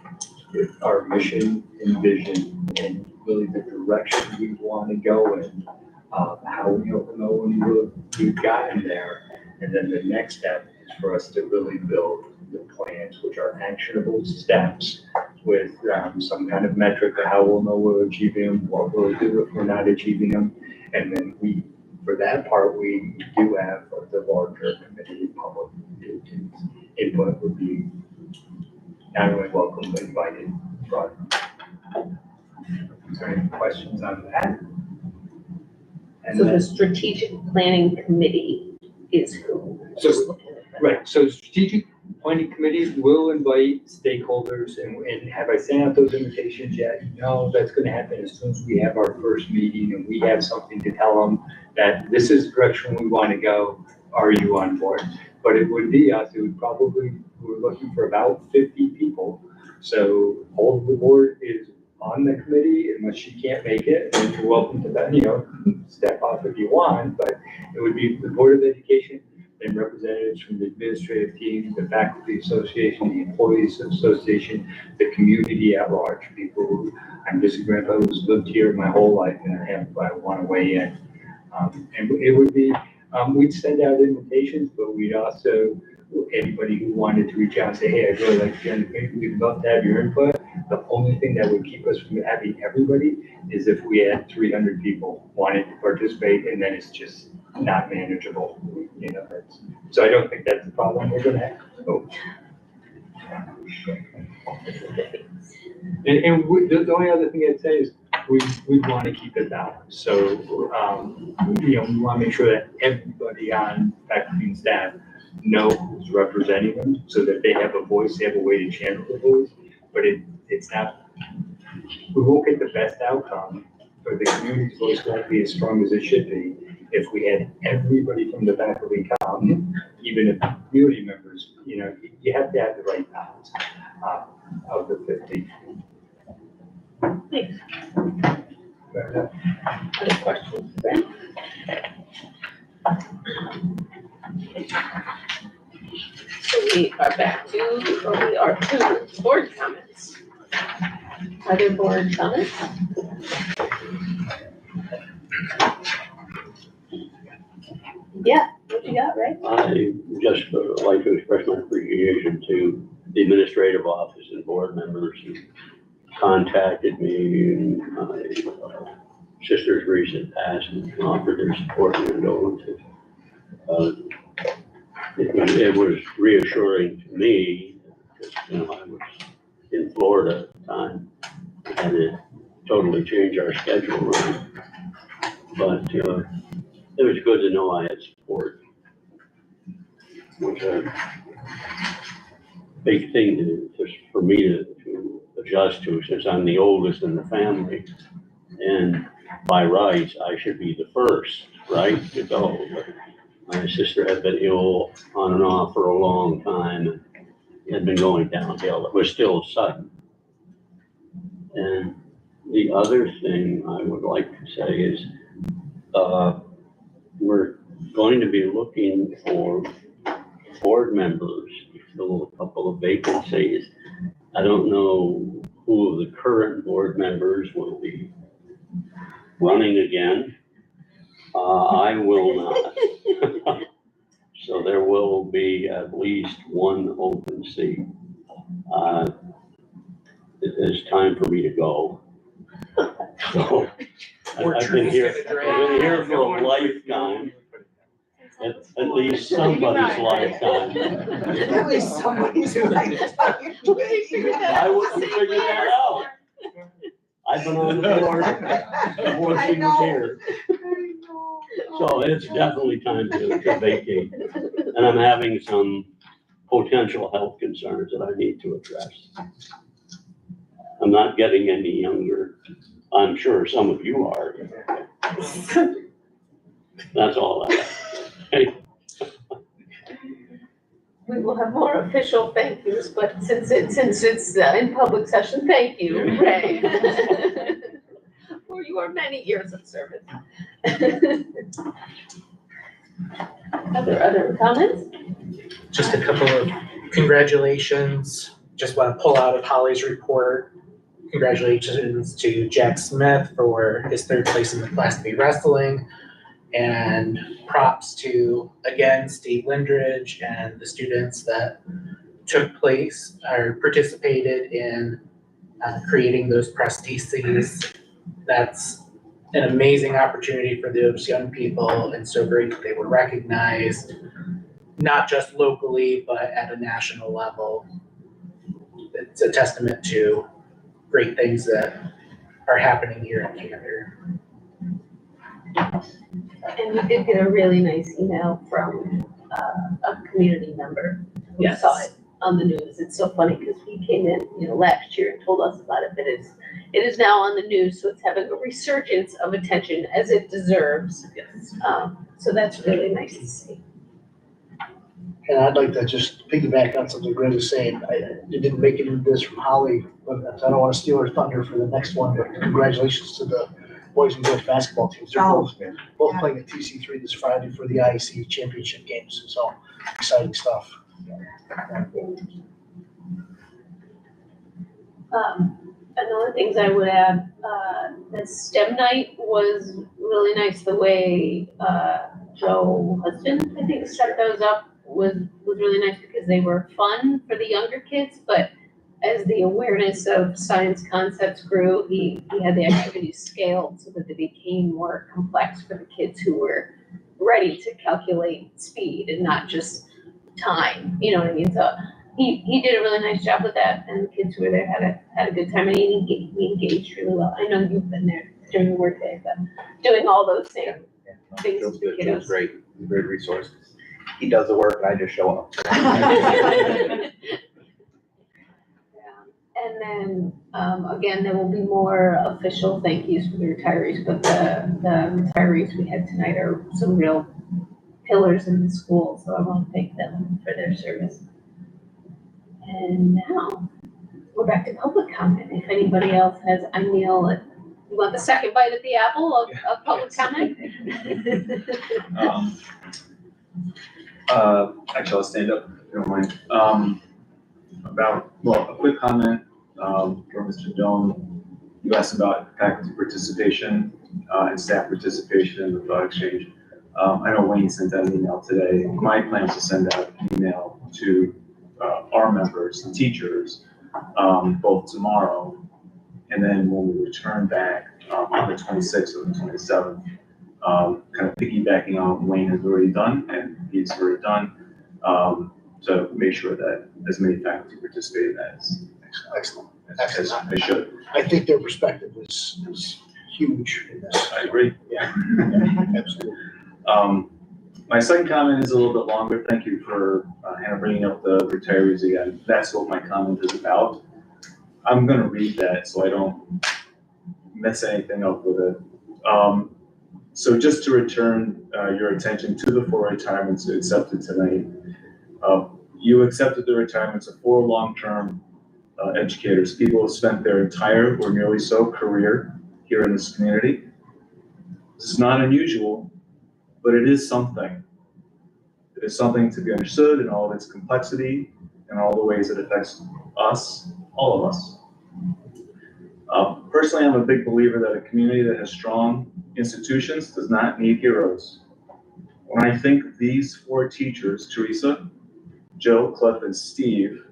Speaker 2: our mission and vision and really the direction we want to go in, how we don't know when we've gotten there. And then the next step is for us to really build the plans, which are actionable steps with some kind of metric of how we'll know we're achieving them, what we'll do if we're not achieving them. And then for that part, we do have the larger committee public input would be not only welcome, but invited. Is there any questions on that? And
Speaker 1: So
Speaker 2: then,
Speaker 1: the strategic planning committee is who?
Speaker 2: So- right, so strategic planning committees will invite stakeholders, and have I sent out those invitations yet? No, that's gonna happen as soon as we have our first meeting and we have something to tell them that this is the direction we wanna go, are you on board? But it would be us, we're looking for about 50 people. So all of the board is on the committee, unless you can't make it, and you're welcome to, step off if you want, but it would be the Board of Education and representatives from the administrative team, the faculty association, the employees association, the community at large, people who, I'm just a grandpa who's lived here my whole life and I want to weigh in. And it would be, we'd send out invitations, but we'd also, anybody who wanted to reach out and say, hey, I'd really like to join the committee, we'd love to have your input. The only thing that would keep us from having everybody is if we had 300 people wanting to participate, and then it's just not manageable, So I don't think that's the problem we're gonna have. And the only other thing I'd say is we want to keep it balanced. So, we want to make sure that everybody on faculty and staff know who's representing them so that they have a voice, they have a way to channel the voice. But it's not, we won't get the best outcome, or the community's voice won't be as strong as it should be if we had everybody from the faculty come, even if community members, you have to have the right balance of the 50.
Speaker 1: Other questions, Brent? So we are back to, or we are to board comments. Are there board comments? Yeah, what you got, right?
Speaker 5: I just like to express my appreciation to the administrative office and board members who contacted me in my sister's recent passing and offered their support and condolences. It was reassuring to me, because, I was in Florida at the time, and it totally changed our schedule around. But it was good to know I had support, which is a big thing for me to adjust to, since I'm the oldest in the family. And by rights, I should be the first, right, to go. But my sister had been ill on and off for a long time, and it had been going downhill. It was still sudden. And the other thing I would like to say is, we're going to be looking for board members to fill a couple of vacancies. I don't know who of the current board members will be running again. I will not. So there will be at least one open seat. It is time for me to go. So I've been here for a lifetime. At least somebody's lifetime.
Speaker 9: At least somebody's lifetime.
Speaker 5: I wouldn't figure that out. I've been on the board before she was here. So it's definitely time to vacate. And I'm having some potential health concerns that I need to address. I'm not getting any younger. I'm sure some of you are. That's all I have.
Speaker 1: We will have more official thank yous, but since it's in public session, thank you, Ray. For your many years of service. Other comments?
Speaker 6: Just a couple of congratulations. Just want to pull out of Holly's report. Congratulations to Jack Smith for his third place in the Class B wrestling. And props to, again, Steve Lindridge and the students that took place or participated in creating those prostheses. That's an amazing opportunity for those young people, and so great that they were recognized, not just locally, but at a national level. It's a testament to great things that are happening here in Canada.
Speaker 1: And we did get a really nice email from a community member who saw it on the news. It's so funny because he came in, last year and told us about it, but it is now on the news, so it's having a resurgence of attention as it deserves.
Speaker 13: Yes.
Speaker 1: So that's really nice to see.
Speaker 13: And I'd like to just piggyback on something Greg was saying. You didn't make it into this from Holly, but I don't want to steal her thunder for the next one, but congratulations to the boys and girls basketball teams. They're both playing at TC3 this Friday for the IEC championship games. So exciting stuff.
Speaker 1: And the other things I would add, the STEM night was really nice. The way Joe Husband, I think, set those up was really nice because they were fun for the younger kids, but as the awareness of science concepts grew, he had the activities scaled so that they became more complex for the kids who were ready to calculate speed and not just time, you know what I mean? So he did a really nice job with that, and the kids who were there had a good time, and he engaged really well. I know you've been there during the workday, but doing all those same things
Speaker 14: Feels
Speaker 1: to the
Speaker 14: good, feels
Speaker 1: kiddos.
Speaker 14: great, he's a great resource. He does the work and I just show up.
Speaker 1: And then, again, there will be more official thank yous for the retirees, but the retirees we had tonight are some real pillars in the school, so I want to thank them for their service. And now, we're back to public comment. If anybody else has, Neil, you want the second bite at the apple of public comment?
Speaker 11: Actually, I'll stand up if you don't mind. A quick comment, for Mr. Doan. You asked about faculty participation, and staff participation in the thought exchange. I know Wayne sent out an email today. My plan is to send out an email to, our members and teachers, both tomorrow, and then when we return back, on the 26th or the 27th, kind of piggybacking on what Wayne has already done and he's already done, to make sure that as many faculty participate in that as they should.
Speaker 13: I think their perspective is huge in this.
Speaker 11: I agree.
Speaker 13: Yeah, absolutely.
Speaker 11: My second comment is a little bit longer. Thank you for Hannah bringing up the retirees again. That's what my comment is about. I'm gonna read that so I don't mess anything up with it. So just to return your attention to the 4 retirements accepted tonight. You accepted the retirements of 4 long-term educators, people who have spent their entire or nearly so career here in this community. This is not unusual, but it is something. It is something to be understood in all of its complexity and all the ways it affects us, all of us. Personally, I'm a big believer that a community that has strong institutions does not need heroes. When I think of these 4 teachers, Teresa, Joe, Cliff, and Steve,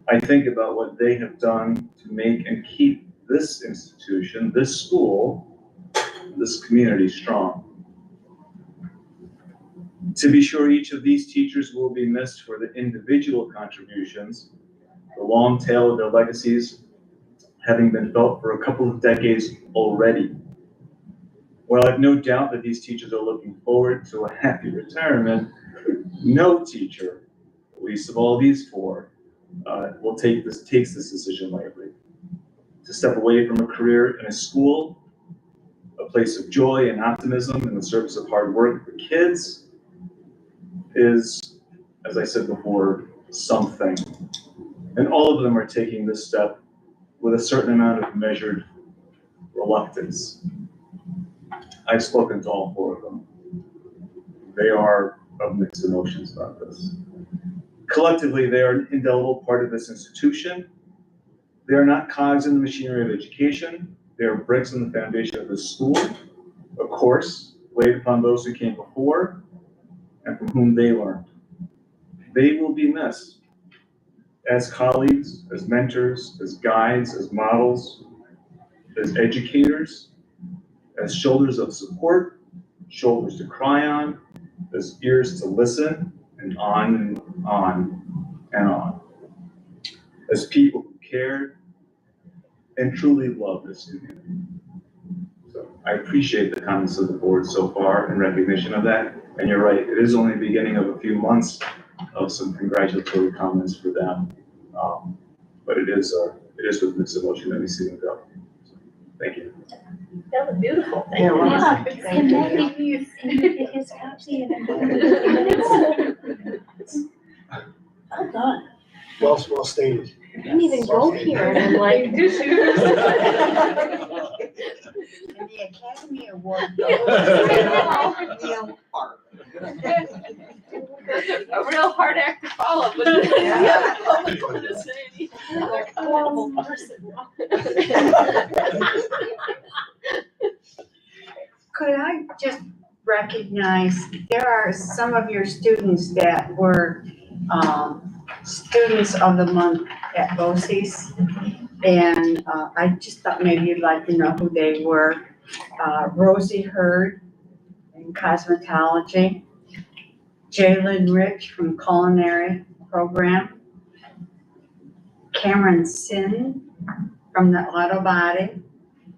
Speaker 11: I think about what they have done to make and keep this institution, this school, this community strong. To be sure, each of these teachers will be missed for the individual contributions, the long tail of their legacies having been felt for a couple of decades already. While I have no doubt that these teachers are looking forward to a happy retirement, no teacher, least of all these 4, takes this decision lightly. To step away from a career in a school, a place of joy and optimism in the service of hard work for kids is, as I said before, something. And all of them are taking this step with a certain amount of measured reluctance. I've spoken to all 4 of them. They are of mixed emotions about this. Collectively, they are an indelible part of this institution. They are not cogs in the machinery of education. They are bricks in the foundation of this school, a course laid upon those who came before and from whom they learned. They will be missed as colleagues, as mentors, as guides, as models, as educators, as shoulders of support, shoulders to cry on, as ears to listen, and on and on and on. As people who cared and truly love this community. So I appreciate the comments of the board so far in recognition of that. And you're right, it is only the beginning of a few months of some congratulatory comments for them. But it is with mixed emotion that we see them go. So, thank you.
Speaker 1: That was beautiful. Thank
Speaker 9: Yeah,
Speaker 1: you.
Speaker 9: well,
Speaker 10: And then he get his copy and well done.
Speaker 13: Well stated.
Speaker 10: I didn't even go here, and I'm like.
Speaker 12: You do shoes.
Speaker 3: And the Academy Award.
Speaker 9: Neil Park.
Speaker 1: A real hard act to follow, but yeah, public want to say anything. Like a horrible person.
Speaker 3: Could I just recognize, there are some of your students that were, students of the month at BOCES. And, I just thought maybe you'd like to know who they were. Rosie Hurd in cosmetology, Jalen Rich from Culinary Program. Cameron Sin from the Auto Body,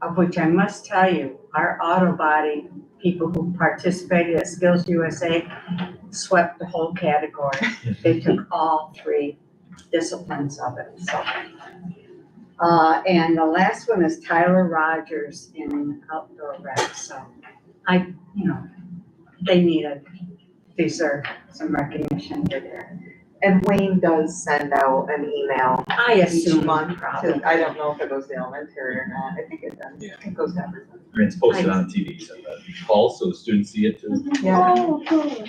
Speaker 3: of which I must tell you, our Auto Body people who participated at Skills USA swept the whole category. They took all 3 disciplines of it, so. And the last one is Tyler Rogers in outdoor rec, so they deserve some recognition for there.
Speaker 9: And Wayne does send out an email
Speaker 3: I
Speaker 9: each
Speaker 3: assume
Speaker 9: month
Speaker 3: probably.
Speaker 9: to, I don't know if it goes to elementary or not, I think it does.
Speaker 11: Yeah.
Speaker 9: It goes to everyone.
Speaker 11: I mean, it's posted on TV, so the calls, so the students see it too.
Speaker 9: Yeah.
Speaker 10: Oh, cool.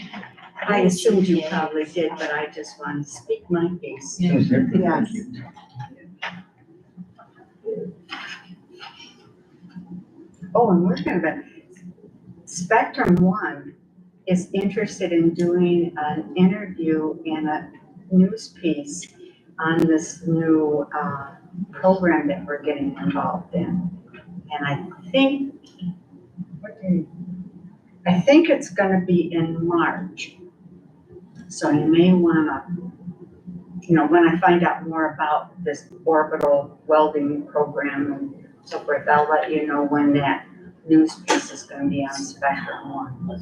Speaker 3: I assumed you probably did, but I just wanted to speak my piece.
Speaker 9: Yes.
Speaker 3: Oh, and we're gonna, Spectrum One is interested in doing an interview in a news piece on this new, program that we're getting involved in. And I think it's gonna be in March. So you may wanna, when I find out more about this orbital welding program and so forth, I'll let you know when that news piece is gonna be on Spectrum One.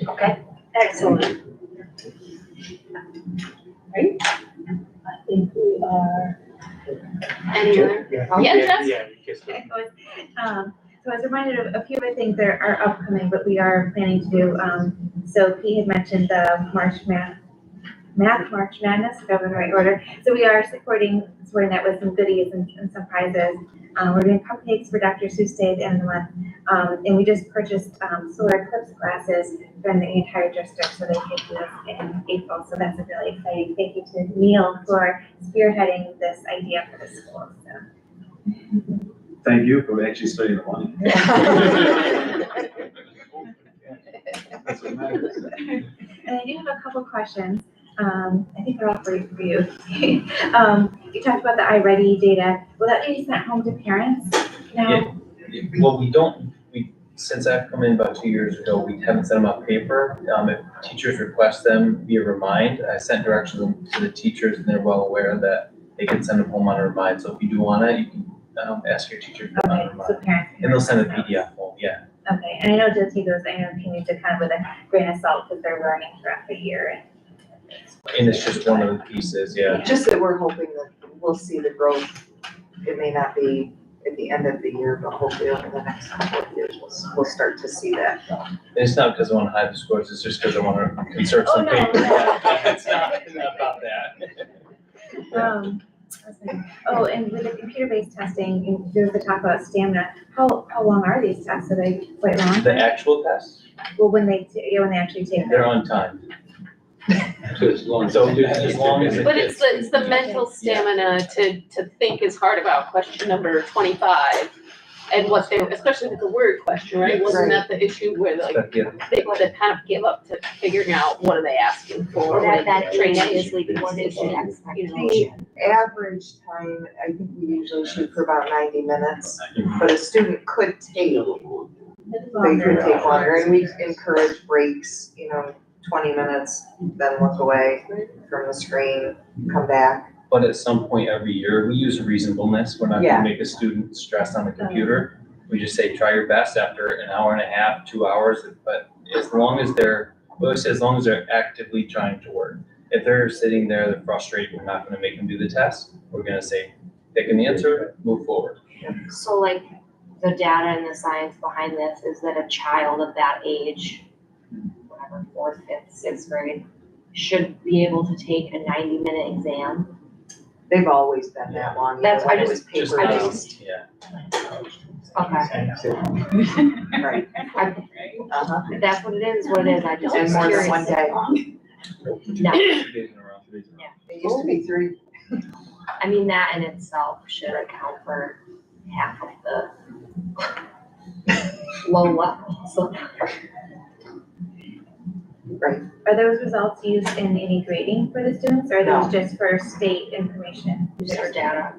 Speaker 3: Okay,
Speaker 10: Excellent. Right? I think we are.
Speaker 1: Any other? Yeah, Jess?
Speaker 2: Yeah, you kissed it.
Speaker 8: So I was reminded of a few other things that are upcoming, but we are planning to do, so Pete had mentioned the March March Madness, if I'm in the right order. So we are supporting that with some goodies and some prizes. We're doing cupcakes for Dr. Seuss Day at the end of the month. And we just purchased solar eclipse glasses from the entire district, so they could do this in April. So that's a really exciting. Thank you to Neil for spearheading this idea for the school. So.
Speaker 11: Thank you for actually studying the money. That's what matters.
Speaker 8: And I do have a couple questions. I think they're all for you. You talked about the iReady data. Will that be sent home to parents now?
Speaker 7: Yeah. Well, since I've come in about 2 years ago, we haven't sent them out paper. If teachers request them via Remind, I sent directions to the teachers and they're well aware that they can send them home on a Remind. So if you do want it, you can ask your teacher to
Speaker 8: Okay,
Speaker 7: Remind.
Speaker 8: so parents.
Speaker 7: And they'll send a PDF home, yeah.
Speaker 8: Okay, and I know they'll take those, I know you need to kind of with a grain of salt because they're learning throughout the year.
Speaker 7: And it's just one of the pieces, yeah.
Speaker 9: Just that we're hoping that we'll see the growth. It may not be at the end of the year, but hopefully over the next couple of years, we'll start to see that.
Speaker 7: And it's not because I want to hide the scores, it's just because I want to conserve some
Speaker 8: Oh, no,
Speaker 7: paper.
Speaker 8: no.
Speaker 7: It's not about that.
Speaker 8: Oh, and with the computer-based testing, there's the talk about stamina. How long are these tests? Are they quite long?
Speaker 7: The actual tests,
Speaker 8: Well, when they actually take
Speaker 7: they're
Speaker 8: them.
Speaker 7: on time.
Speaker 11: So as long
Speaker 7: So as long as
Speaker 1: But it's the mental stamina to think as hard about question number 25 and what they, especially with the word question, right? Wasn't that the issue where like they kind of give up to figuring out what are they asking for?
Speaker 8: That
Speaker 1: training
Speaker 8: is
Speaker 1: issues,
Speaker 8: what is the
Speaker 1: you know.
Speaker 8: expectation.
Speaker 9: The average time, I think we usually shoot for about 90 minutes, but a student could take, they could take longer, and we encourage breaks, 20 minutes, then look away from the screen, come back.
Speaker 7: But at some point every year, we use reasonableness. We're not
Speaker 9: Yeah.
Speaker 7: gonna make a student stressed on the computer. We just say, try your best after an hour and a half, 2 hours, but as long as they're actively trying to work. If they're sitting there, they're frustrated, we're not gonna make them do the test. We're gonna say, pick an answer, move forward.
Speaker 15: So like the data and the science behind this is that a child of that age, whatever, 4th, 5th, 6th grade, should be able to take a 90-minute exam.
Speaker 9: They've always been that long,
Speaker 15: That's-
Speaker 9: when
Speaker 15: I
Speaker 9: it was
Speaker 7: Just
Speaker 9: paper
Speaker 7: now,
Speaker 9: based.
Speaker 7: yeah.
Speaker 15: Okay.
Speaker 9: Right. Uh-huh.
Speaker 15: If that's what it is, what it is. I just
Speaker 9: And
Speaker 15: was
Speaker 9: more than
Speaker 15: curious.
Speaker 9: one day.
Speaker 15: No,
Speaker 7: 2 days in a row, 2 days in a row.
Speaker 9: It used to be 3.
Speaker 15: I mean, that in itself should account for half of the low levels.
Speaker 8: Are those results used in any grading for the students, or are
Speaker 9: No.
Speaker 8: those just for state information?
Speaker 15: Just for data.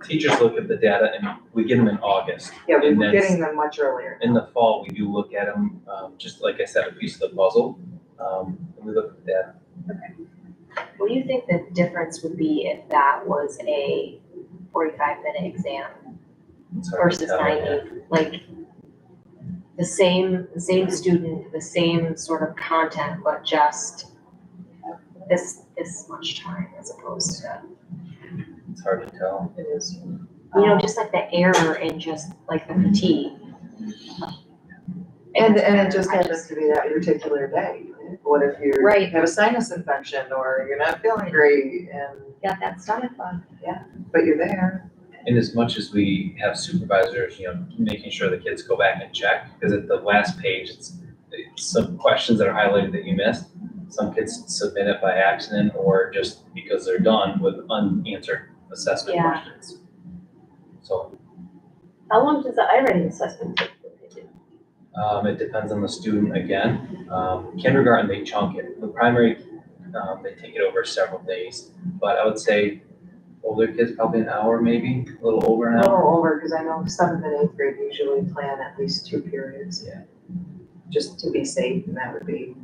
Speaker 7: Teachers look at the data and we get them in August.
Speaker 9: Yeah, we
Speaker 7: And
Speaker 9: were
Speaker 7: then
Speaker 9: getting them much earlier.
Speaker 7: in the fall, we do look at them, just like I said, a piece of the puzzle. And we look at that.
Speaker 15: What do you think the difference would be if that was a 45-minute exam
Speaker 7: It's hard to
Speaker 15: versus
Speaker 7: tell,
Speaker 15: 90? Like, the same student, the same sort of content, but just this much time as opposed to,
Speaker 7: It's hard to tell.
Speaker 9: It is.
Speaker 15: just like the error and just like the fatigue.
Speaker 9: And it just happens to be that particular day. What if you
Speaker 15: Right.
Speaker 9: have a sinus infection or you're not feeling great and,
Speaker 15: Got that stomach bug.
Speaker 9: but you're there?
Speaker 7: And as much as we have supervisors, making sure the kids go back and check, because at the last page, it's some questions that are highlighted that you missed. Some kids submit it by accident or just because they're done with unanswered assessment
Speaker 15: Yeah.
Speaker 7: questions. So,
Speaker 1: How long does the iReady assessment take?
Speaker 7: it depends on the student again. Kindergarten, they chunk it. The primary, they take it over several days. But I would say older kids, probably an hour maybe, a little over an
Speaker 9: A
Speaker 7: hour.
Speaker 9: little over, because I know 7th and 8th grade usually plan at least 2 periods.
Speaker 7: Yeah.
Speaker 9: Just to be safe, and that would be.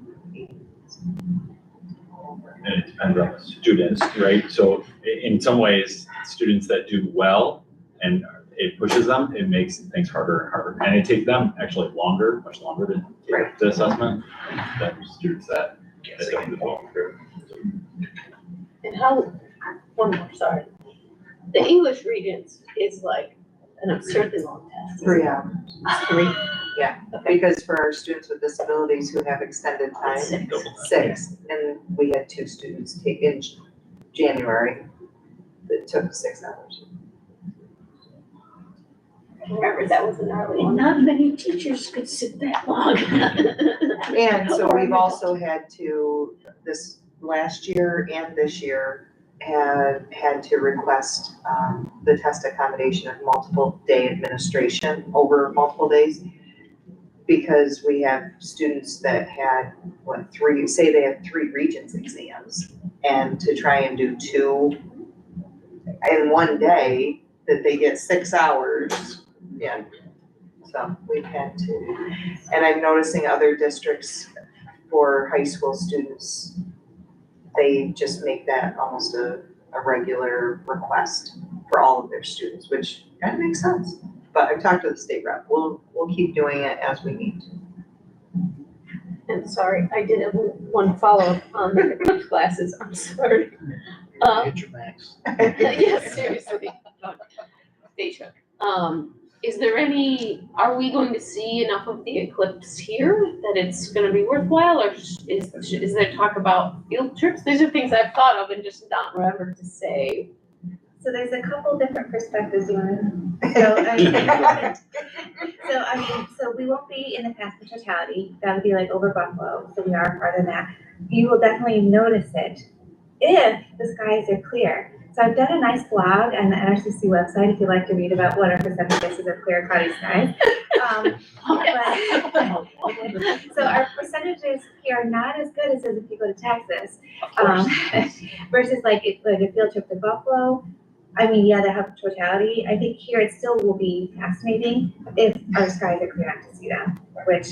Speaker 11: And it depends on the students, right? So in some ways, students that do well and it pushes them, it makes things harder and harder. And it takes them actually much longer to take the assessment than students that don't do well.
Speaker 1: And how, one more, sorry. The English Regents is like an absurdly long test.
Speaker 9: 3 hours.
Speaker 1: It's 3.
Speaker 9: Because for our students with disabilities who have extended time,
Speaker 1: Six.
Speaker 9: 6. And we had 2 students take in January that took 6 hours.
Speaker 1: Remember, that was an early
Speaker 10: And
Speaker 1: one.
Speaker 10: not many teachers could sit that long.
Speaker 9: And so we've also had to, this last year and this year, had to request the test accommodation of multiple day administration over multiple days. Because we have students that had, say they have 3 Regents exams, and to try and do 2 in one day, that they get 6 hours. Yeah. So we've had to, and I'm noticing other districts for high school students, they just make that almost a regular request for all of their students, which kind of makes sense. But I've talked to the state rep, we'll keep doing it as we need to.
Speaker 1: And sorry, I did have one follow-up on the Eclipse classes, I'm sorry.
Speaker 13: Hit your max.
Speaker 1: Yes, seriously. Stay shook. Is there are we going to see enough of the Eclipse here that it's gonna be worthwhile, or is there talk about field trips? These are things I've thought of and just not remembered to say.
Speaker 8: So there's a couple different perspectives you want to, so we won't be in the path for totality, that would be like over Buffalo, so we are farther than that. You will definitely notice it if the skies are clear. So I've done a nice blog on the NRCC website if you'd like to read about what our percentages of clear cloudy skies. So our percentages here are not as good as if you go to Texas. Versus like a field trip to Buffalo. I mean, yeah, they have totality. I think here it still will be fascinating if our skies are clear enough to see them, which.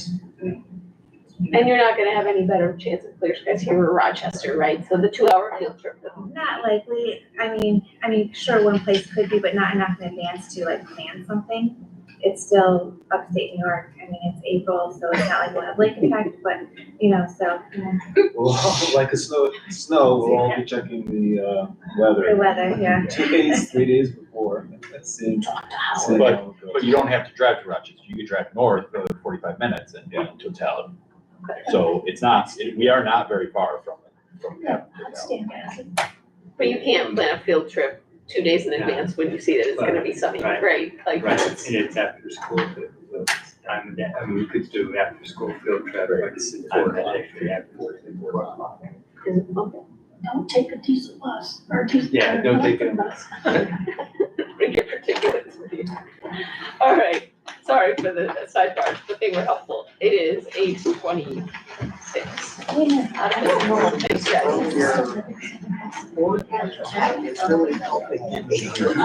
Speaker 1: And you're not gonna have any better chance of clear skies here in Rochester, right? So the 2-hour field trip.
Speaker 8: Not likely. I mean, sure, one place could be, but not enough in advance to like plan something. It's still upstate New York. I mean, it's April, so it's not like we'll have lake effect, but so.
Speaker 16: Well, like snow, we'll all be checking the weather.
Speaker 8: The weather, yeah.
Speaker 16: 2 days, 3 days before. Let's see.
Speaker 11: But you don't have to drive to Rochester. You could drive north for 45 minutes and get in totality. So we are not very far from that.
Speaker 1: But you can't plan a field trip 2 days in advance when you see that it's gonna be sunny,
Speaker 2: Right.
Speaker 1: right? Like,
Speaker 2: Right, and it's after school, the time of day, I mean, we could do after school field trip, like time of day, after 4 o'clock.
Speaker 10: Don't take a diesel bus or diesel.
Speaker 2: Yeah, don't take a
Speaker 10: bus.
Speaker 1: bring your particulars with you. All right, sorry for the sidebars, but they were helpful. It is 8:20. fix.
Speaker 10: Yeah.
Speaker 1: Out of the normal fix, guys.
Speaker 9: It's really helping.